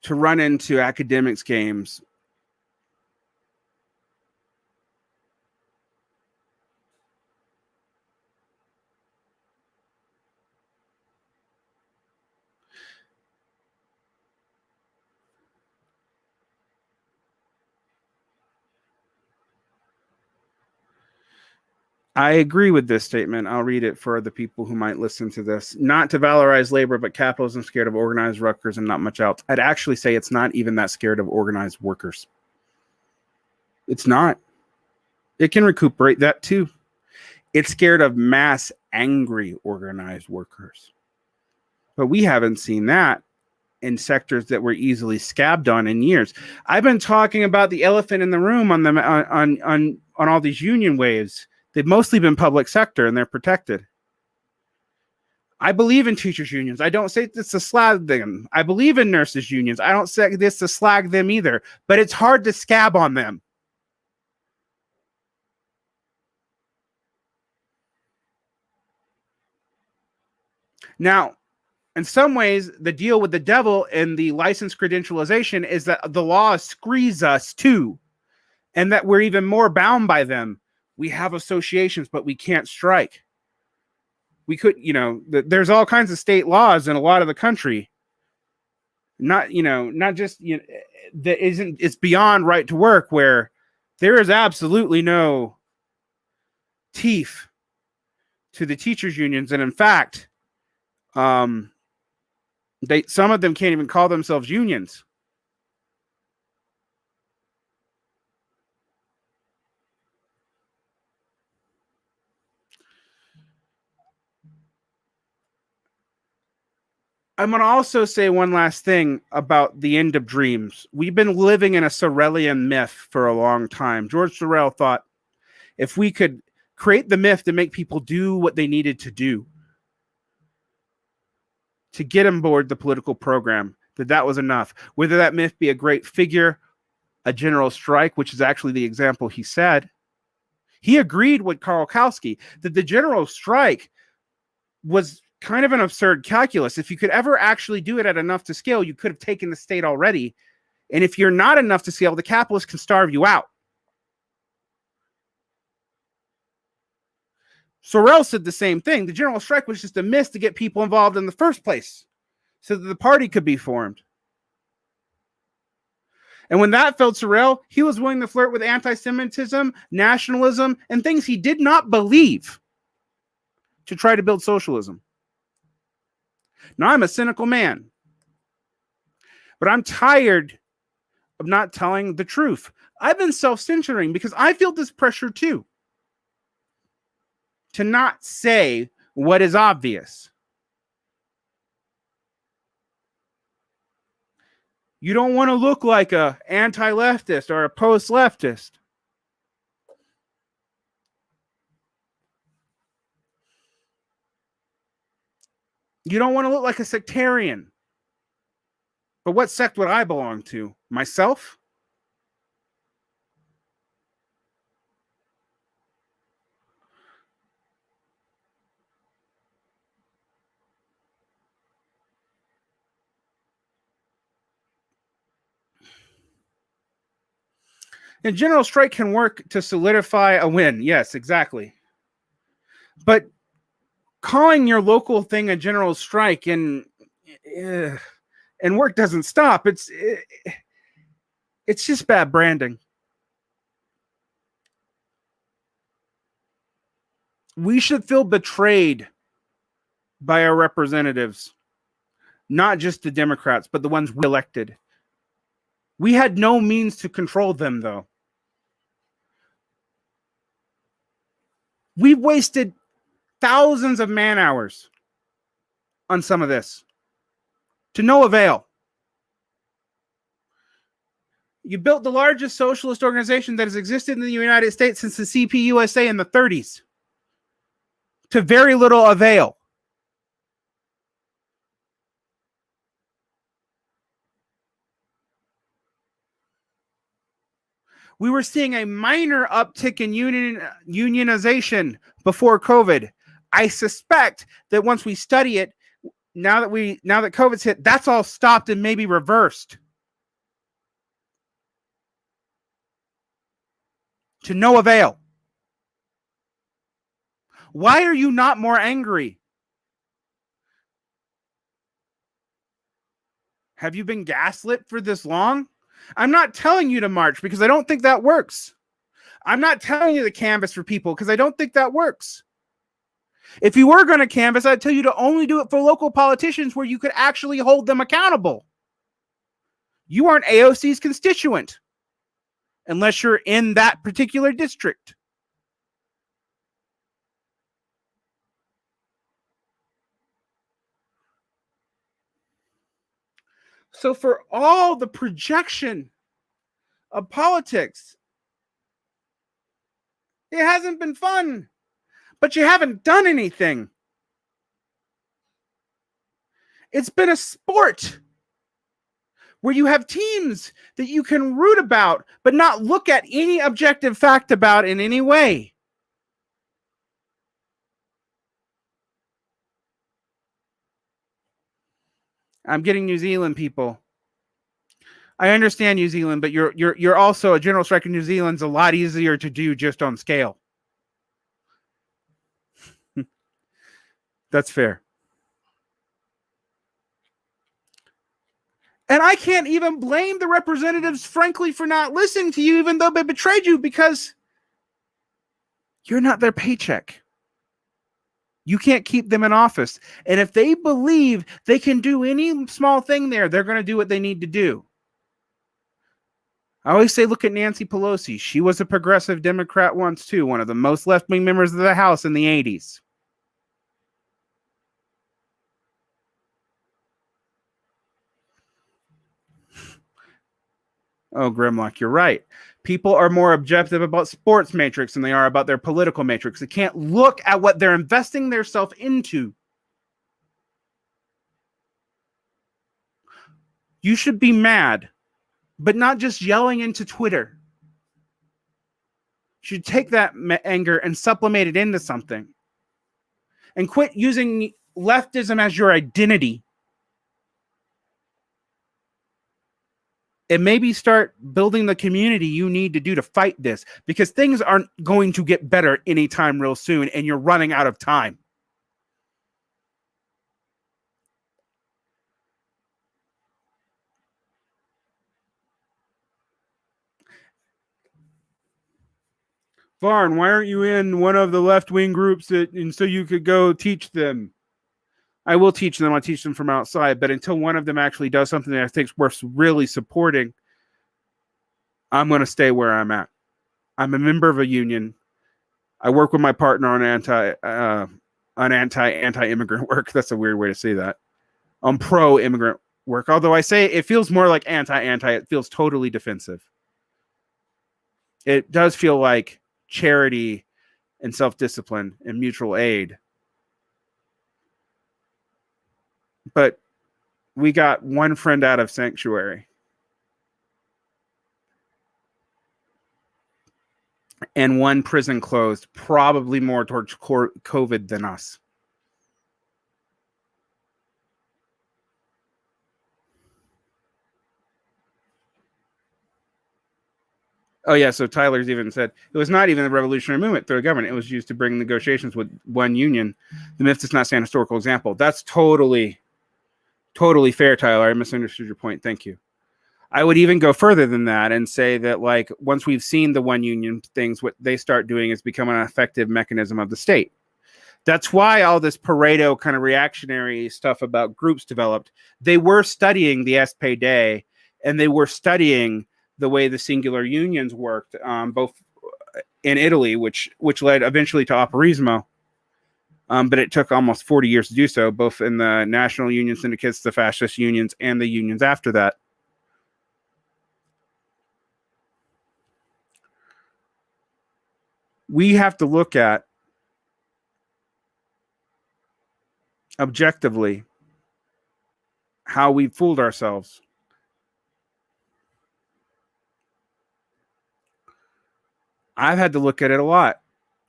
To run into academics games I agree with this statement. I'll read it for the people who might listen to this. Not to valorize labor, but capitalism is scared of organized workers and not much else. I'd actually say it's not even that scared of organized workers. It's not. It can recuperate that too. It's scared of mass angry organized workers. But we haven't seen that in sectors that were easily scabbed on in years. I've been talking about the elephant in the room on all these union waves. They've mostly been public sector and they're protected. I believe in teachers unions. I don't say this to slag them. I believe in nurses unions. I don't say this to slag them either, but it's hard to scab on them. Now, in some ways, the deal with the devil in the license credentialization is that the law squeeze us too, and that we're even more bound by them. We have associations, but we can't strike. We could, there's all kinds of state laws in a lot of the country. Not just, that isn't, it's beyond right to work, where there is absolutely no teeth to the teachers unions. And in fact, some of them can't even call themselves unions. I'm going to also say one last thing about the end of dreams. We've been living in a Sorelian myth for a long time. George Sorel thought if we could create the myth to make people do what they needed to do to get on board the political program, that was enough. Whether that myth be a great figure, a general strike, which is actually the example he said. He agreed with Karl Kautsky that the general strike was kind of an absurd calculus. If you could ever actually do it at enough to scale, you could have taken the state already. And if you're not enough to scale, the capitalists can starve you out. Sorel said the same thing. The general strike was just a myth to get people involved in the first place so that the party could be formed. And when that failed Sorel, he was willing to flirt with anti-Semitism, nationalism, and things he did not believe to try to build socialism. Now, I'm a cynical man, but I'm tired of not telling the truth. I've been self-censoring because I feel this pressure too, to not say what is obvious. You don't want to look like an anti-leftist or a post-leftist. You don't want to look like a sectarian. But what sect would I belong to? Myself? A general strike can work to solidify a win. Yes, exactly. But calling your local thing a general strike and work doesn't stop. It's just bad branding. We should feel betrayed by our representatives, not just the Democrats, but the ones we elected. We had no means to control them, though. We've wasted thousands of man hours on some of this to no avail. You built the largest socialist organization that has existed in the United States since the CPUSA in the 30s to very little avail. We were seeing a minor uptick in unionization before COVID. I suspect that once we study it, now that COVID's hit, that's all stopped and maybe reversed. To no avail. Why are you not more angry? Have you been gaslit for this long? I'm not telling you to march because I don't think that works. I'm not telling you to canvas for people because I don't think that works. If you were going to canvas, I'd tell you to only do it for local politicians where you could actually hold them accountable. You aren't AOC's constituent unless you're in that particular district. So for all the projection of politics, it hasn't been fun, but you haven't done anything. It's been a sport where you have teams that you can root about, but not look at any objective fact about in any way. I'm getting New Zealand people. I understand New Zealand, but you're also a general strike in New Zealand's a lot easier to do just on scale. That's fair. And I can't even blame the representatives, frankly, for not listening to you, even though they betrayed you, because you're not their paycheck. You can't keep them in office. And if they believe they can do any small thing there, they're going to do what they need to do. I always say, look at Nancy Pelosi. She was a progressive Democrat once, too, one of the most left-wing members of the House in the 80s. Oh, Grimlock, you're right. People are more objective about sports matrix than they are about their political matrix. They can't look at what they're investing themselves into. You should be mad, but not just yelling into Twitter. You should take that anger and supplement it into something. And quit using leftism as your identity. And maybe start building the community you need to do to fight this, because things aren't going to get better anytime real soon, and you're running out of time. Varn, why aren't you in one of the left-wing groups and so you could go teach them? I will teach them. I'll teach them from outside, but until one of them actually does something that I think is worth really supporting, I'm going to stay where I'm at. I'm a member of a union. I work with my partner on anti-immigrant work. That's a weird way to say that. On pro-immigrant work. Although I say it feels more like anti-anti. It feels totally defensive. It does feel like charity and self-discipline and mutual aid. But we got one friend out of sanctuary. And one prison closed, probably more towards COVID than us. Oh, yeah, so Tyler's even said it was not even a revolutionary movement through the government. It was used to bring negotiations with one union. The myth does not stand historical example. That's totally fair, Tyler. I misunderstood your point. Thank you. I would even go further than that and say that, like, once we've seen the one union things, what they start doing is become an effective mechanism of the state. That's why all this Pareto kind of reactionary stuff about groups developed. They were studying the SPD, and they were studying the way the singular unions worked, both in Italy, which led eventually to Apparismo. But it took almost 40 years to do so, both in the national union syndicates, the fascist unions, and the unions after that. We have to look at objectively how we fooled ourselves. I've had to look at it a lot.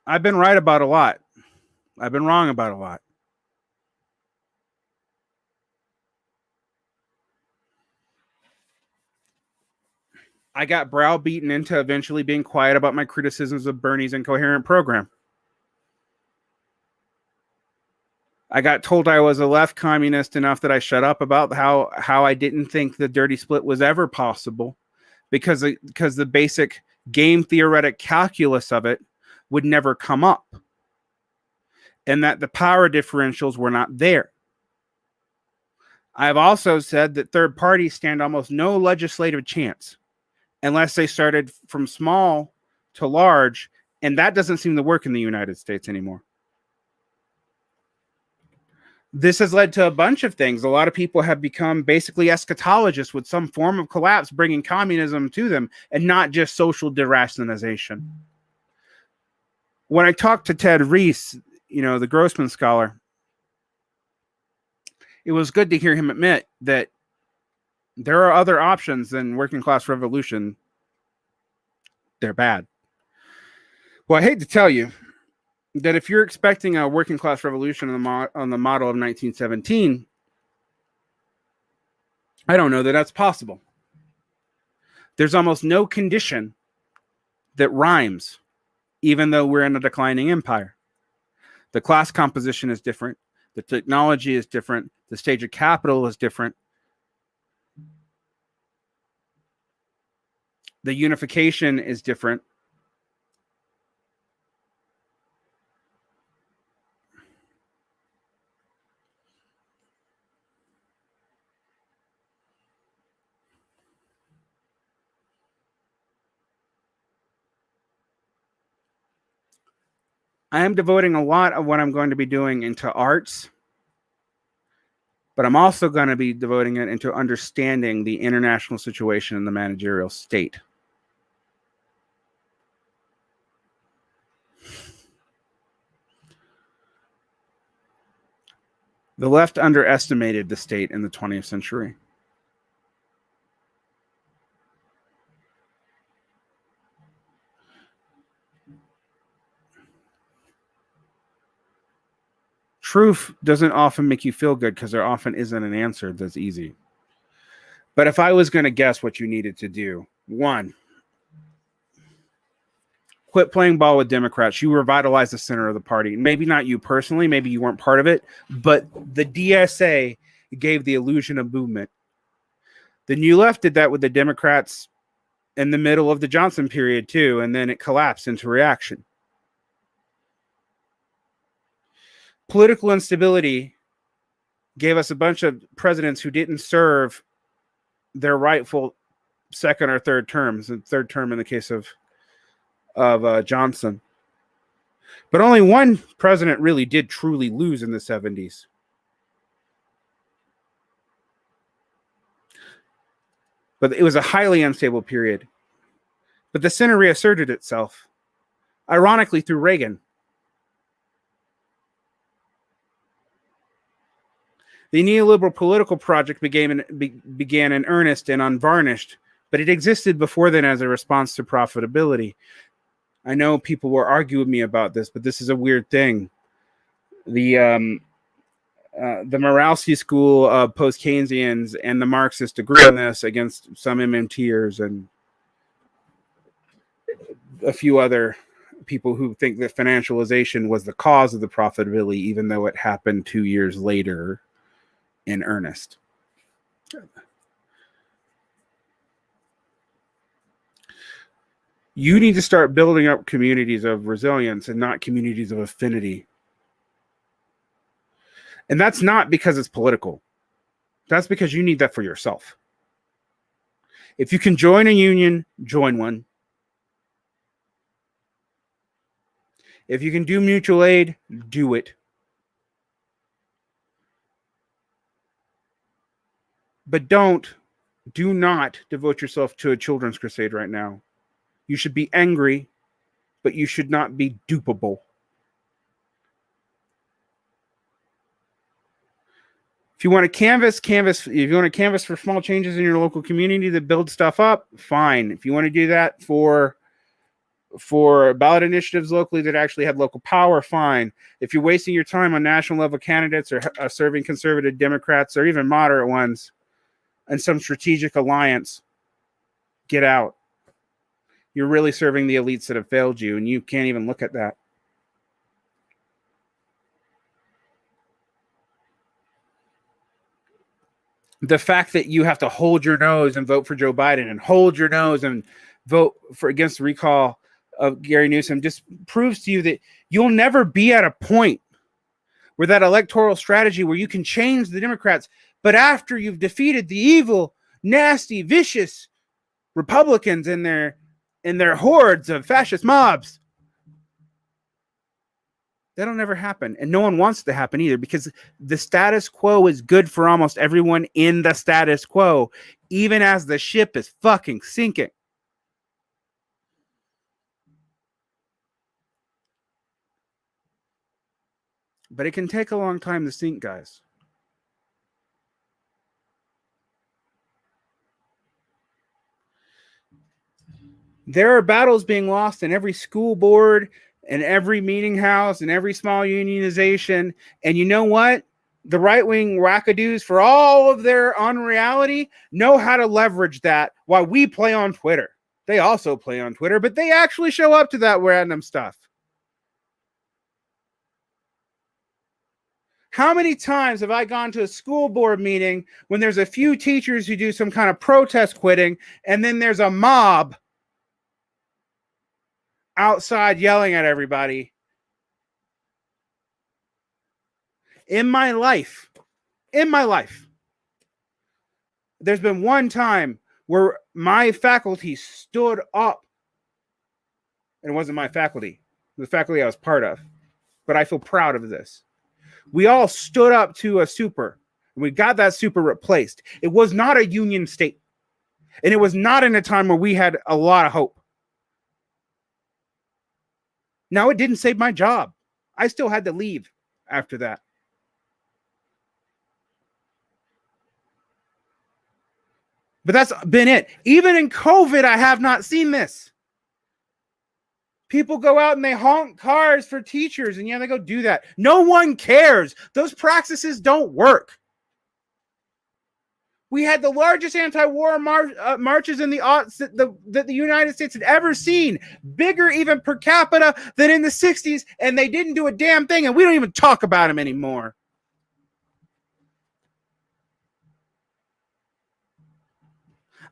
I've been right about a lot. I've been wrong about a lot. I got browbeaten into eventually being quiet about my criticisms of Bernie's Incoherent program. I got told I was a left communist enough that I shut up about how I didn't think the dirty split was ever possible, because the basic game theoretic calculus of it would never come up, and that the power differentials were not there. I've also said that third parties stand almost no legislative chance unless they started from small to large, and that doesn't seem to work in the United States anymore. This has led to a bunch of things. A lot of people have become basically eschatologists with some form of collapse, bringing communism to them, and not just social deracinization. When I talked to Ted Reese, the Grossman scholar, it was good to hear him admit that there are other options than working class revolution. They're bad. Well, I hate to tell you that if you're expecting a working class revolution on the model of 1917, I don't know that that's possible. There's almost no condition that rhymes, even though we're in a declining empire. The class composition is different. The technology is different. The stage of capital is different. The unification is different. I am devoting a lot of what I'm going to be doing into arts, but I'm also going to be devoting it into understanding the international situation in the managerial state. The left underestimated the state in the 20th century. Truth doesn't often make you feel good because there often isn't an answer that's easy. But if I was going to guess what you needed to do, 1, quit playing ball with Democrats. You revitalize the center of the party. Maybe not you personally, maybe you weren't part of it, but the DSA gave the illusion of movement. The New Left did that with the Democrats in the middle of the Johnson period too, and then it collapsed into reaction. Political instability gave us a bunch of presidents who didn't serve their rightful second or third terms, and third term in the case of Johnson. But only one president really did truly lose in the 70s. But it was a highly unstable period. But the center reasserted itself, ironically through Reagan. The neoliberal political project began in earnest and unvarnished, but it existed before then as a response to profitability. I know people will argue with me about this, but this is a weird thing. The Moralski school of post-Keynesians and the Marxists agree on this against some MMTers and a few other people who think that financialization was the cause of the profitability, even though it happened 2 years later in earnest. You need to start building up communities of resilience and not communities of affinity. And that's not because it's political. That's because you need that for yourself. If you can join a union, join one. If you can do mutual aid, do it. But do not devote yourself to a children's crusade right now. You should be angry, but you should not be dupable. If you want to canvas. If you want to canvas for small changes in your local community that build stuff up, fine. If you want to do that for ballot initiatives locally that actually have local power, fine. If you're wasting your time on national level candidates or serving conservative Democrats or even moderate ones and some strategic alliance, get out. You're really serving the elites that have failed you, and you can't even look at that. The fact that you have to hold your nose and vote for Joe Biden and hold your nose and vote for against the recall of Gary Newsom just proves to you that you'll never be at a point where that electoral strategy where you can change the Democrats, but after you've defeated the evil, nasty, vicious Republicans and their hordes of fascist mobs, that'll never happen. And no one wants it to happen either, because the status quo is good for almost everyone in the status quo, even as the ship is fucking sinking. But it can take a long time to sink, guys. There are battles being lost in every school board and every meeting house and every small unionization. And you know what? The right-wing wackadoos, for all of their unreality, know how to leverage that while we play on Twitter. They also play on Twitter, but they actually show up to that random stuff. How many times have I gone to a school board meeting when there's a few teachers who do some kind of protest quitting, and then there's a mob outside yelling at everybody? In my life, there's been one time where my faculty stood up, and it wasn't my faculty, the faculty I was part of, but I feel proud of this. We all stood up to a super, and we got that super replaced. It was not a union state, and it was not in a time where we had a lot of hope. Now, it didn't save my job. I still had to leave after that. But that's been it. Even in COVID, I have not seen this. People go out and they honk cars for teachers, and yeah, they go do that. No one cares. Those practices don't work. We had the largest anti-war marches in the aughts that the United States had ever seen, bigger even per capita than in the 60s, and they didn't do a damn thing, and we don't even talk about them anymore.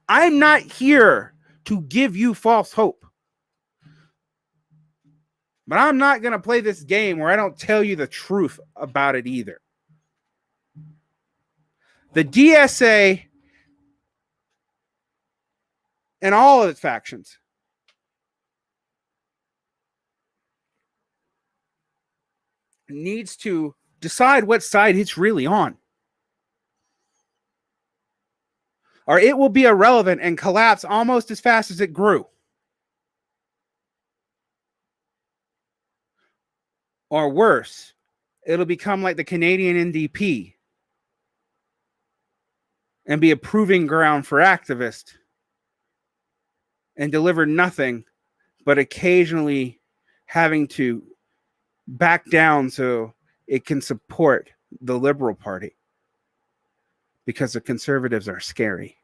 I'm not here to give you false hope. But I'm not going to play this game where I don't tell you the truth about it either. The DSA and all of its factions needs to decide what side it's really on, or it will be irrelevant and collapse almost as fast as it grew. Or worse, it'll become like the Canadian NDP and be a proving ground for activists and deliver nothing but occasionally having to back down so it can support the Liberal Party because the conservatives are scary.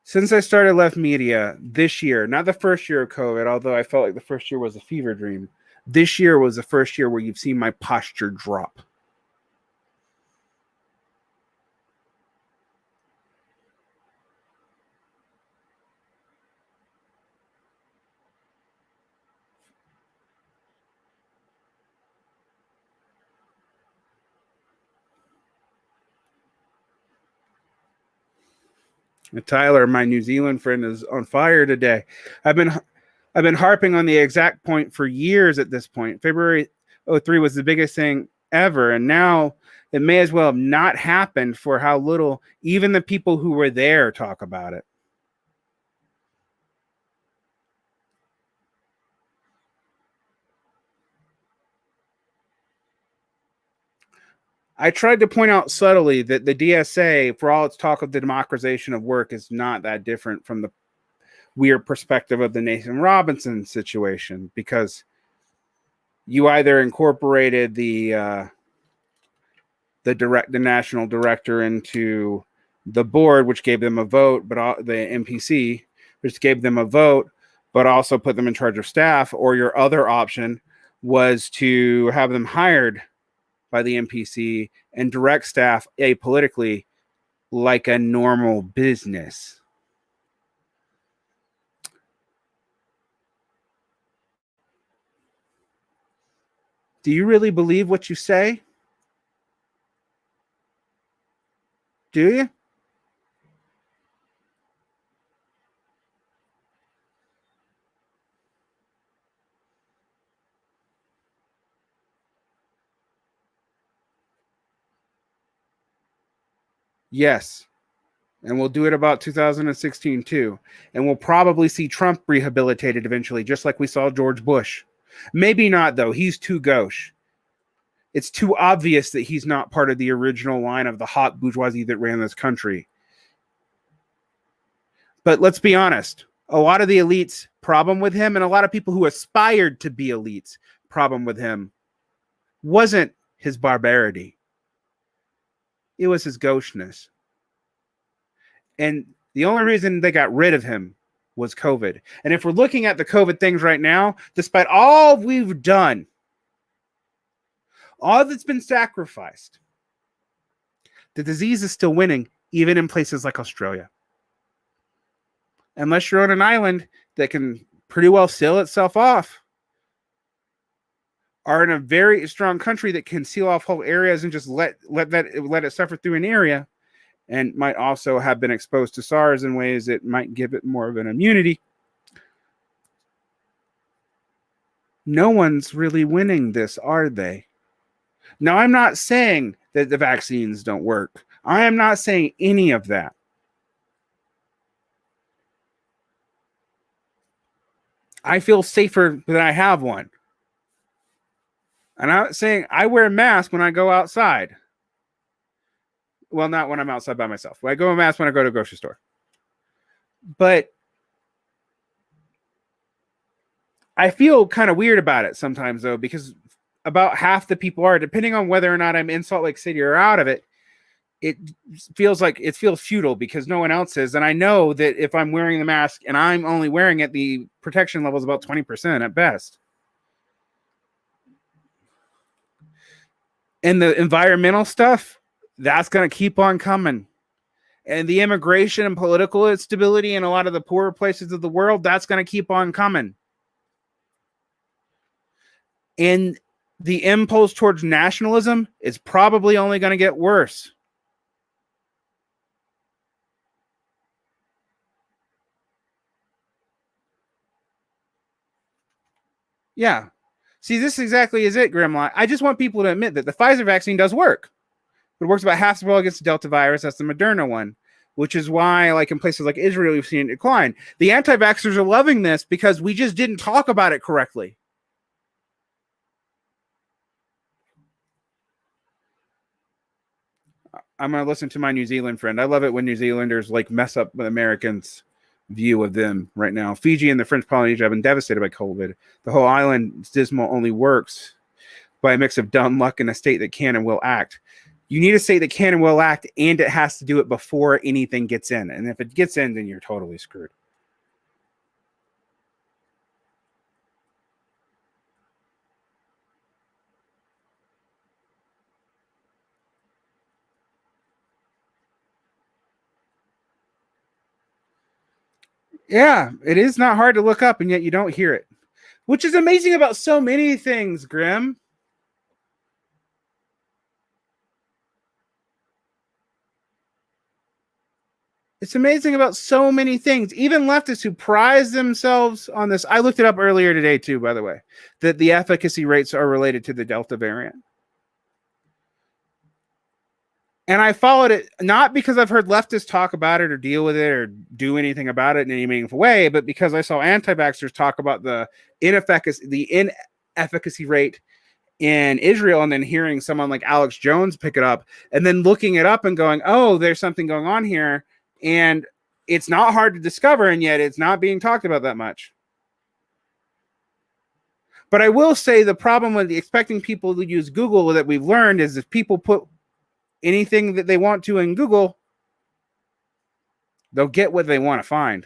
Since I started Left Media this year, not the first year of COVID, although I felt like the first year was a fever dream, this year was the first year where you've seen my posture drop. Tyler, my New Zealand friend, is on fire today. I've been harping on the exact point for years at this point. February 2003 was the biggest thing ever, and now it may as well have not happened for how little even the people who were there talk about it. I tried to point out subtly that the DSA, for all its talk of the democratization of work, is not that different from the weird perspective of the Nathan Robinson situation, because you either incorporated the national director into the board, which gave them a vote, but the MPC, which gave them a vote, but also put them in charge of staff, or your other option was to have them hired by the NPC and direct staff apolitically like a normal business. Do you really believe what you say? Do you? Yes. And we'll do it about 2016 too. And we'll probably see Trump rehabilitated eventually, just like we saw George Bush. Maybe not, though. He's too gauche. It's too obvious that he's not part of the original line of the hot bourgeoisie that ran this country. But let's be honest. A lot of the elites' problem with him, and a lot of people who aspired to be elites' problem with him, wasn't his barbarity. It was his gaucheness. And the only reason they got rid of him was COVID. And if we're looking at the COVID things right now, despite all we've done, all that's been sacrificed, the disease is still winning, even in places like Australia. Unless you're on an island that can pretty well seal itself off, are in a very strong country that can seal off whole areas and just let it suffer through an area, and might also have been exposed to SARS in ways that might give it more of an immunity. No one's really winning this, are they? Now, I'm not saying that the vaccines don't work. I am not saying any of that. I feel safer that I have one. And I'm not saying I wear a mask when I go outside. Well, not when I'm outside by myself. I go a mask when I go to a grocery store. But I feel kind of weird about it sometimes, though, because about half the people are, depending on whether or not I'm in Salt Lake City or out of it, it feels futile because no one else is. And I know that if I'm wearing the mask and I'm only wearing it, the protection level is about 20% at best. And the environmental stuff, that's going to keep on coming. And the immigration and political instability in a lot of the poorer places of the world, that's going to keep on coming. And the impulse towards nationalism is probably only going to get worse. Yeah. See, this exactly is it, Grimlock. I just want people to admit that the Pfizer vaccine does work. It works about half as well against the Delta virus as the Moderna one, which is why, like in places like Israel, we've seen it decline. The anti-vaxxers are loving this because we just didn't talk about it correctly. I'm going to listen to my New Zealand friend. I love it when New Zealanders like mess up with Americans' view of them right now. Fiji and the French Polynesia have been devastated by COVID. The whole island dismal only works by a mix of dumb luck and a state that can and will act. You need a state that can and will act, and it has to do it before anything gets in. And if it gets in, then you're totally screwed. Yeah, it is not hard to look up, and yet you don't hear it, which is amazing about so many things, Grim. It's amazing about so many things. Even leftists who prize themselves on this. I looked it up earlier today, too, by the way, that the efficacy rates are related to the Delta variant. And I followed it not because I've heard leftists talk about it or deal with it or do anything about it in any meaningful way, but because I saw anti-vaxxers talk about the inefficacy rate in Israel, and then hearing someone like Alex Jones pick it up and then looking it up and going, oh, there's something going on here. And it's not hard to discover, and yet it's not being talked about that much. But I will say the problem with expecting people to use Google that we've learned is if people put anything that they want to in Google, they'll get what they want to find.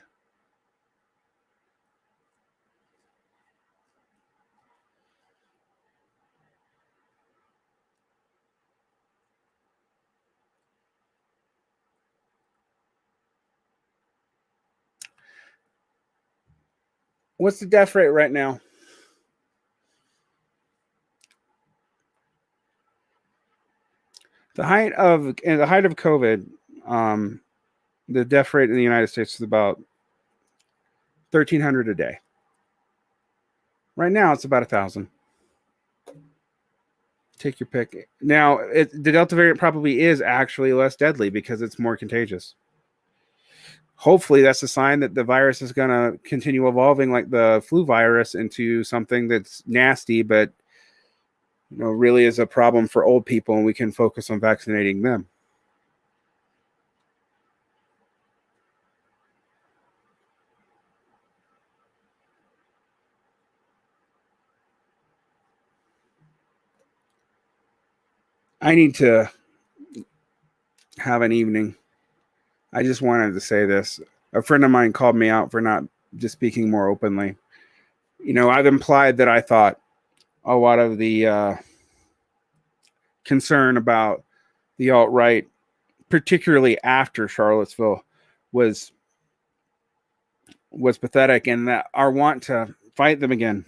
What's the death rate right now? The height of COVID, the death rate in the United States is about 1,300 a day. Right now, it's about 1,000. Take your pick. Now, the Delta variant probably is actually less deadly because it's more contagious. Hopefully, that's a sign that the virus is going to continue evolving like the flu virus into something that's nasty, but really is a problem for old people, and we can focus on vaccinating them. I need to have an evening. I just wanted to say this. A friend of mine called me out for not just speaking more openly. I've implied that I thought a lot of the concern about the alt-right, particularly after Charlottesville, was pathetic, and that our want to fight them again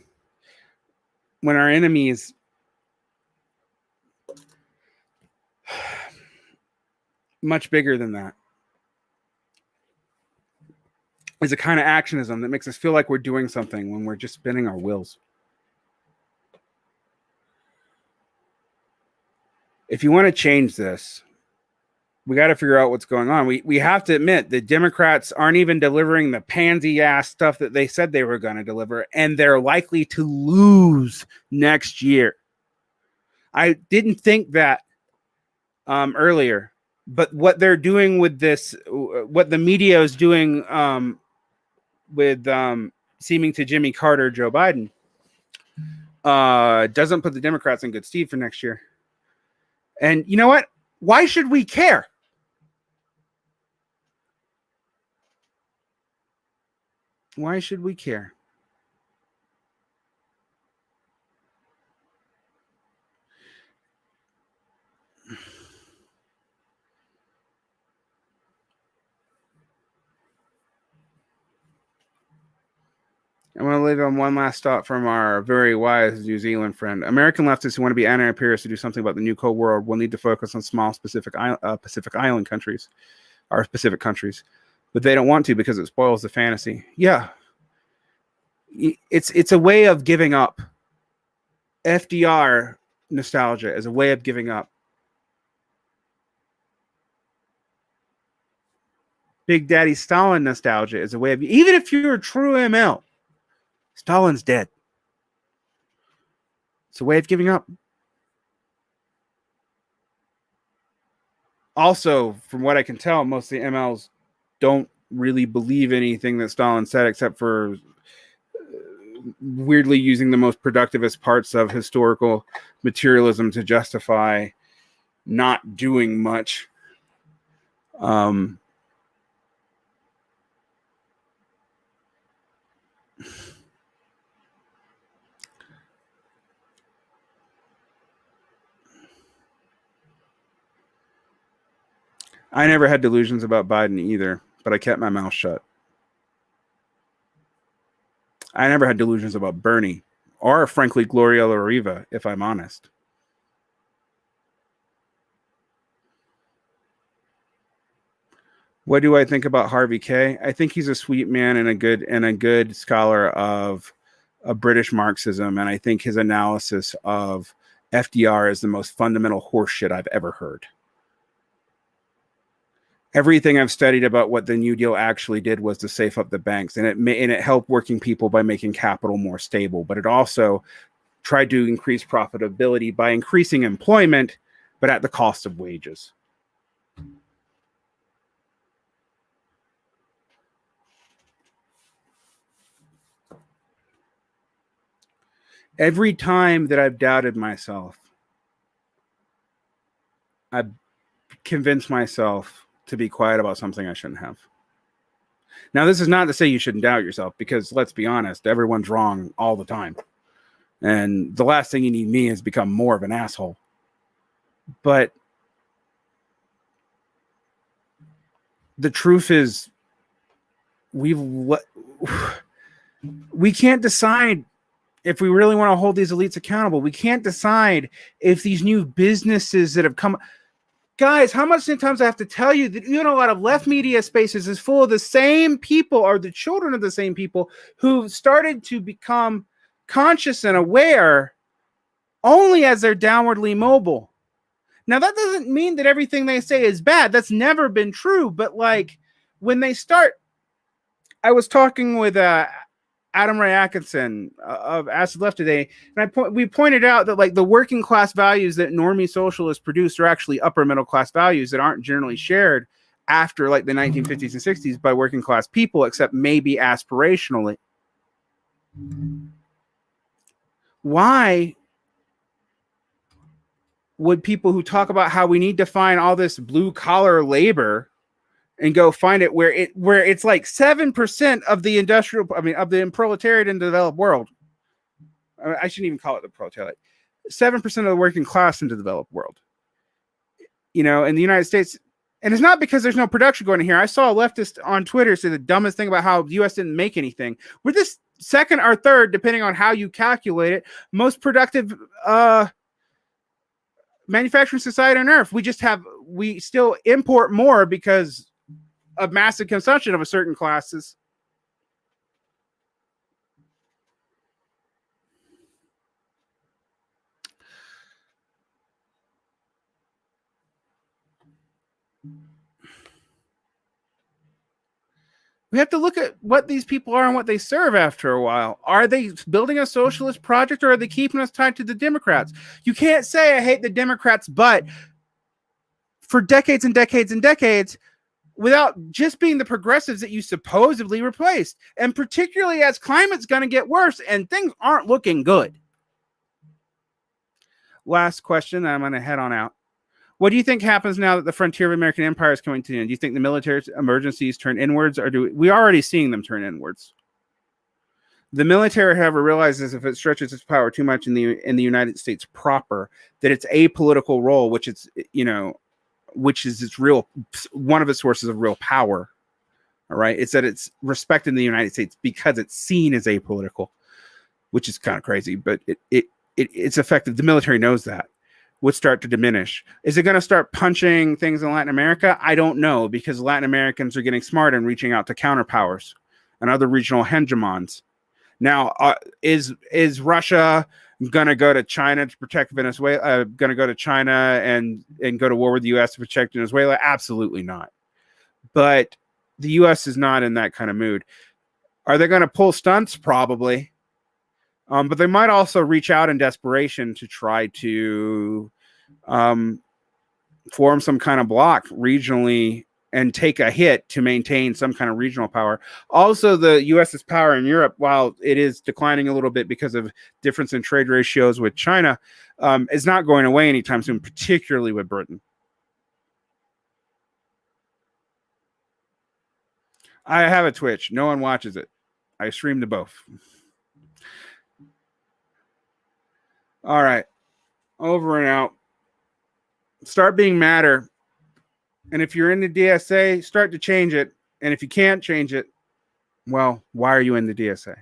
when our enemy is much bigger than that is a kind of actionism that makes us feel like we're doing something when we're just spinning our wheels. If you want to change this, we got to figure out what's going on. We have to admit the Democrats aren't even delivering the pansy ass stuff that they said they were going to deliver, and they're likely to lose next year. I didn't think that earlier, but what they're doing with this, what the media is doing with seeming to Jimmy Carter, Joe Biden, doesn't put the Democrats in good stead for next year. And you know what? Why should we care? Why should we care? I want to leave on one last thought from our very wise New Zealand friend. American leftists who want to be anti-imperialists to do something about the new Cold War will need to focus on small Pacific Island countries, or Pacific countries, but they don't want to because it spoils the fantasy. Yeah, it's a way of giving up. FDR nostalgia is a way of giving up. Big Daddy Stalin nostalgia is a way of, even if you're a true ML, Stalin's dead. It's a way of giving up. Also, from what I can tell, most of the MLs don't really believe anything that Stalin said, except for weirdly using the most productivist parts of historical materialism to justify not doing much. I never had delusions about Biden either, but I kept my mouth shut. I never had delusions about Bernie, or frankly Gloria La Riva, if I'm honest. What do I think about Harvey K? I think he's a sweet man and a good scholar of British Marxism, and I think his analysis of FDR is the most fundamental horseshit I've ever heard. Everything I've studied about what the New Deal actually did was to safe up the banks, and it helped working people by making capital more stable, but it also tried to increase profitability by increasing employment, but at the cost of wages. Every time that I've doubted myself, I've convinced myself to be quiet about something I shouldn't have. Now, this is not to say you shouldn't doubt yourself, because let's be honest, everyone's wrong all the time. And the last thing you need me is become more of an asshole. But the truth is, We can't decide if we really want to hold these elites accountable. We can't decide if these new businesses that have come. Guys, how much times I have to tell you that even a lot of left media spaces is full of the same people, or the children of the same people, who started to become conscious and aware only as they're downwardly mobile. Now, that doesn't mean that everything they say is bad. That's never been true. But like when they start, I was talking with Adam Ray Atkinson of Acid Left today, and we pointed out that like the working class values that normie socialists produce are actually upper middle class values that aren't generally shared after like the 1950s and 60s by working class people, except maybe aspirationally. Why would people who talk about how we need to find all this blue collar labor and go find it where it's like 7% of the of the proletariat in the developed world? I shouldn't even call it the proletariat. 7% of the working class in the developed world. In the United States, and it's not because there's no production going on here. I saw a leftist on Twitter say the dumbest thing about how the U.S. didn't make anything. We're this second or third, depending on how you calculate it, most productive manufacturing society on earth. We still import more because of massive consumption of a certain classes. We have to look at what these people are and what they serve after a while. Are they building a socialist project, or are they keeping us tied to the Democrats? You can't say I hate the Democrats, but for decades and decades and decades, without just being the progressives that you supposedly replaced. And particularly as climate's going to get worse and things aren't looking good. Last question, I'm going to head on out. What do you think happens now that the frontier of American empire is coming to an end? Do you think the military emergencies turn inwards, or we already seeing them turn inwards? The military, however, realizes if it stretches its power too much in the United States proper, that its apolitical role, which is its real, one of its sources of real power. All right, it's that it's respected in the United States because it's seen as apolitical, which is kind of crazy, but it's effective. The military knows that. Would start to diminish. Is it going to start punching things in Latin America? I don't know, because Latin Americans are getting smart and reaching out to counterpowers and other regional hegemons. Now, is Russia going to go to China to protect Venezuela? Going to go to China and go to war with the U.S. to protect Venezuela? Absolutely not. But the U.S. is not in that kind of mood. Are they going to pull stunts? Probably. But they might also reach out in desperation to try to form some kind of block regionally and take a hit to maintain some kind of regional power. Also, the U.S.'s power in Europe, while it is declining a little bit because of difference in trade ratios with China, is not going away anytime soon, particularly with Britain. I have a Twitch. No one watches it. I stream to both. All right. Over and out. Start being madder. And if you're in the DSA, start to change it. And if you can't change it, well, why are you in the DSA?